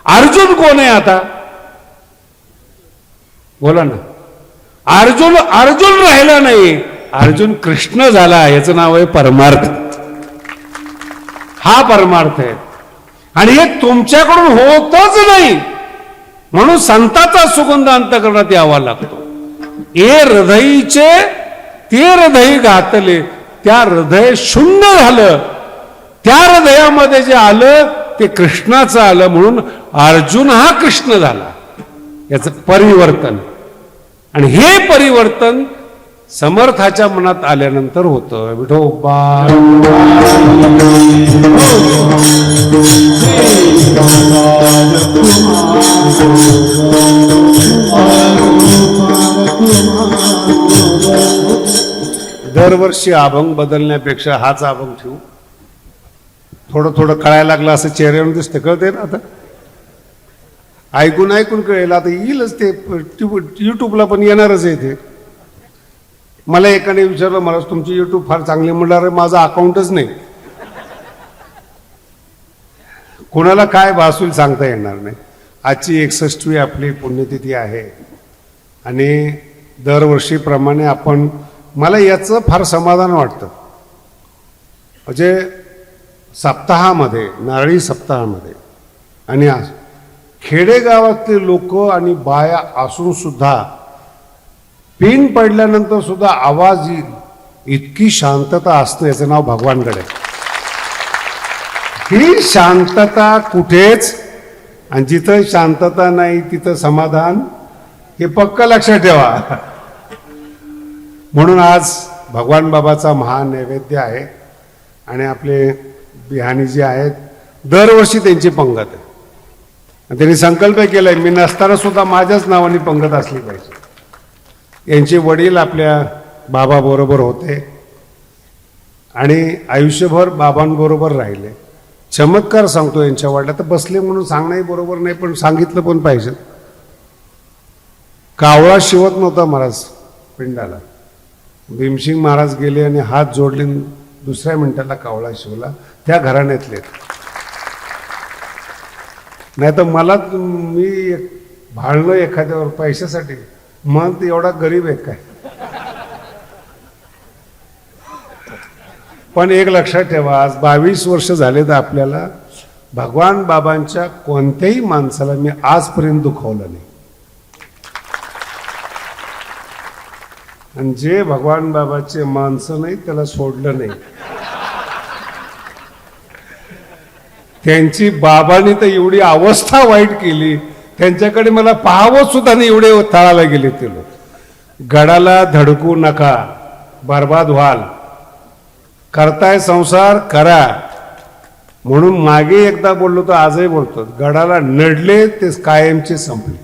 अर्जुन कोण आहे आता बोला ना. अर्जुन अर्जुन राहिला नाही. अर्जुन कृष्ण झाला. याचं नाव आहे परमार्थ. हा परमार्थ आहे. आणि हे तुमच्याकडून होतच नाही. म्हणून संताचा सुगंध अंतःकरणात यावा लागतो. ए हृदयीचे ते हृदयी घातले. त्या हृदय शून्य झालं. त्या हृदयामध्ये जे आलं ते कृष्णाचं आलं. म्हणून अर्जुन हा कृष्ण झाला. याचं परिवर्तन. आणि हे परिवर्तन समर्थाच्या मनात आल्यानंतर होतं. विठोबा दरवर्षी अभंग बदलण्यापेक्षा हाच अभंग ठेवू. थोडं थोडं कळायला लागलं असं चेहऱ्यावर दिसतं. कळते ना आता. ऐकून ऐकून कळेल. आता येईलच ते. युट्यूबला पण येणारच आहे ते. मला एकाने विचारलं मला तुमची युट्यूब फार चांगली म्हणणार. माझं अकाउंटच नाही. कोणाला काय भासूल सांगता येणार नाही. आजची 61वी आपली पुण्यतिथी आहे आणि दरवर्षीप्रमाणे आपण मला याचं फार समाधान वाटतं. म्हणजे सप्ताहामध्ये नारळी सप्ताहामध्ये आणि खेडेगावातले लोक आणि बाया असून सुद्धा पिन पडल्यानंतर सुद्धा आवाज येईल इतकी शांतता असतं. याचं नाव भगवानगड आहे. ही शांतता कुठेच. आणि जिथं शांतता नाही तिथं समाधान. हे पक्का लक्षात ठेवा. म्हणून आज भगवान बाबाचा महान नैवेद्य आहे. आणि आपले बिहानी जे आहेत दरवर्षी त्यांची पंगत आहे. त्यांनी संकल्प केलाय मी नसताना सुद्धा माझ्याच नावाने पंगत असली पाहिजे. यांचे वडील आपल्या बाबाबरोबर होते आणि आयुष्यभर बाबांबरोबर राहिले. चमत्कार सांगतो यांच्या वडिला. तर बसले म्हणून सांगणंही बरोबर नाही पण सांगितलं पण पाहिजे. कावळा शिवत नव्हता महाराज पिंडाला. भीमसिंग महाराज गेले आणि हात जोडले. दुसऱ्या मिनिटाला कावळा शिवला. त्या घराण्यातले. नाही तर मला मी भाळणं एखाद्यावर पैशासाठी मन एवढा गरीब आहे काय. पण एक लक्षात ठेवा आज 22 वर्ष झाले तर आपल्याला भगवान बाबांच्या कोणत्याही माणसाला मी आजपर्यंत दुखवलं नाही. आणि जे भगवान बाबाचे माणसं नाही त्याला सोडलं नाही. त्यांची बाबांनी तर एवढी अवस्था वाईट केली. त्यांच्याकडे मला पाहावं सुद्धा नाही एवढे तळाला गेले ते लोक. गडाला धडकू नका बर्बाद व्हाल. करताय संसार करा म्हणून मागे एकदा बोललो तर आजही बोलतो, गडाला नडले ते कायमचे संपले.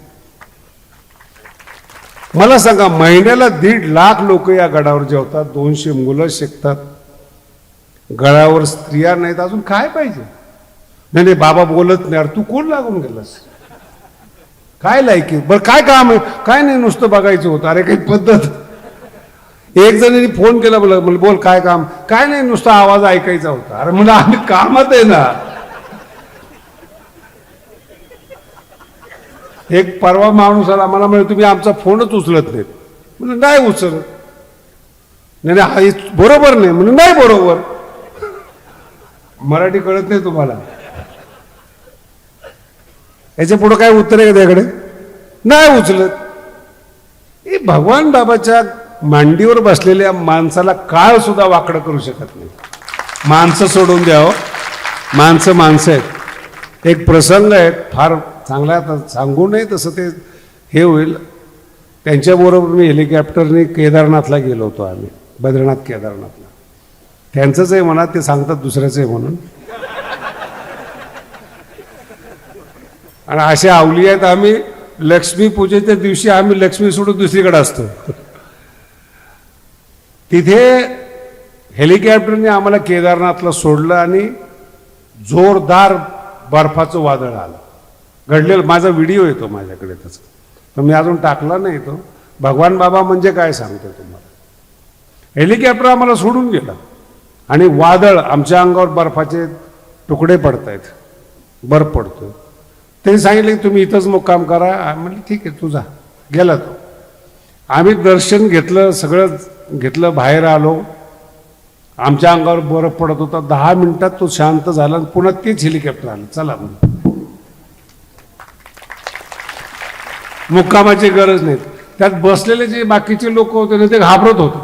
मला सांगा, महिन्याला 1.5 लाख लोक या गडावर जेवतात, 200 मुलं शिकतात, गडावर स्त्रिया नाहीत, अजून काय पाहिजे? नाही नाही बाबा बोलत नाही. अरे तू कोण लागून गेलास? काय लायकी? बरं काय काम आहे? काय नाही, नुसतं बघायचं होतं. अरे काही पद्धत. एक जणांनी फोन केला, मला बोल काय काम? काय नाही, नुसता आवाज ऐकायचा होता. अरे म्हणलं आम्ही कामात आहे ना. एक परवा माणूस आला, मला म्हणजे तुम्ही आमचा फोनच उचलत नाहीत. म्हणजे नाही उचलत. नाही नाही बरोबर नाही. म्हणजे नाही बरोबर. मराठी कळत नाही तुम्हाला? याच्या पुढे काय उत्तर आहे का त्याकडे? नाही उचलत. हे भगवान बाबाच्या मांडीवर बसलेल्या माणसाला काळ सुद्धा वाकडं करू शकत नाही. माणसं सोडून द्यावं, माणसं माणसं आहेत. एक प्रसंग आहे फार चांगला, आता सांगू नये तसं ते हे होईल. त्यांच्याबरोबर मी हेलिकॉप्टरने केदारनाथला गेलो होतो आम्ही, बद्रीनाथ केदारनाथला. त्यांचंच आहे म्हणा, ते सांगतात दुसऱ्याचं आहे म्हणून. आणि अशा आवली आहेत. आम्ही लक्ष्मी पूजेच्या दिवशी आम्ही लक्ष्मी सोडून दुसरीकडे असतो. तिथे हेलिकॉप्टरने आम्हाला केदारनाथला सोडलं आणि जोरदार बर्फाचं वादळ आलं. घडलेलं माझा व्हिडिओ येतो माझ्याकडे त्याचा, तर मी अजून टाकला नाही तो. भगवान बाबा म्हणजे काय सांगतो तुम्हाला. हेलिकॉप्टर आम्हाला सोडून गेला आणि वादळ, आमच्या अंगावर बर्फाचे तुकडे पडतायत, बर्फ पडतोय. त्यांनी सांगितलं की तुम्ही इथंच मुक्काम करा. म्हणजे ठीक आहे तू जा. गेला तो. आम्ही दर्शन घेतलं, सगळं घेतलं, बाहेर आलो. आमच्या अंगावर बर्फ पडत होता. 10 मिनिटात तो शांत झाला आणि पुन्हा तेच हेलिकॉप्टर आलं. चला म्हणून, मुक्कामाची गरज नाही. त्यात बसलेले जे बाकीचे लोक होते ना ते घाबरत होते.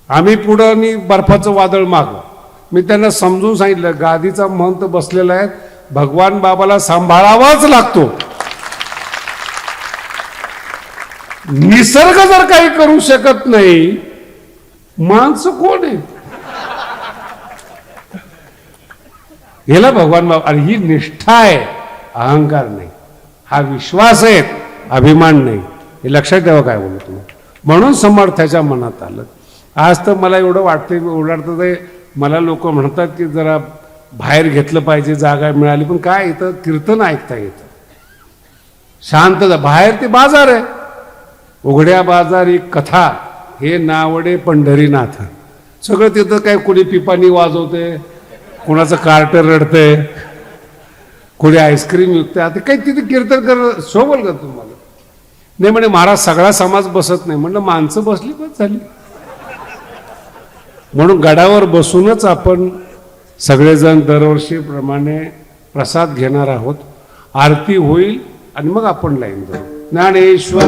आम्ही पुढं आणि बर्फाचं वादळ मागं. मी त्यांना समजून सांगितलं, गादीचा महंत बसलेला आहे, भगवान बाबाला सांभाळावाच लागतो. निसर्ग जर काही करू शकत नाही, माणसं कोण आहे? याला भगवान बाबा. आणि ही निष्ठा आहे, अहंकार नाही. हा विश्वास आहे, अभिमान नाही. हे लक्षात ठेवा काय बोलू तुम्ही. म्हणून समर्थाच्या मनात आलं. आज तर मला एवढं वाटतंय, ओरडतं ते मला लोक म्हणतात की जरा बाहेर घेतलं पाहिजे, जागा मिळाली. पण काय इथं कीर्तन ऐकता येतं, शांतता. बाहेर ते बाजार आहे, उघड्या बाजारी कथा हे नावडे पंढरीनाथ. सगळं तिथं काय, कोणी पिपाणी वाजवते, कोणाचं कार्टर रडतंय, कोणी आईस्क्रीम विकते. आता काही तिथे कीर्तन कर शोभल का तुम्हाला? नाही म्हणे महाराज सगळा समाज बसत नाही. म्हणलं माणसं बसली बस झाली. म्हणून गडावर बसूनच आपण सगळेजण दरवर्षीप्रमाणे प्रसाद घेणार आहोत. आरती होईल आणि मग आपण लाईन धरू. ज्ञानेश्वर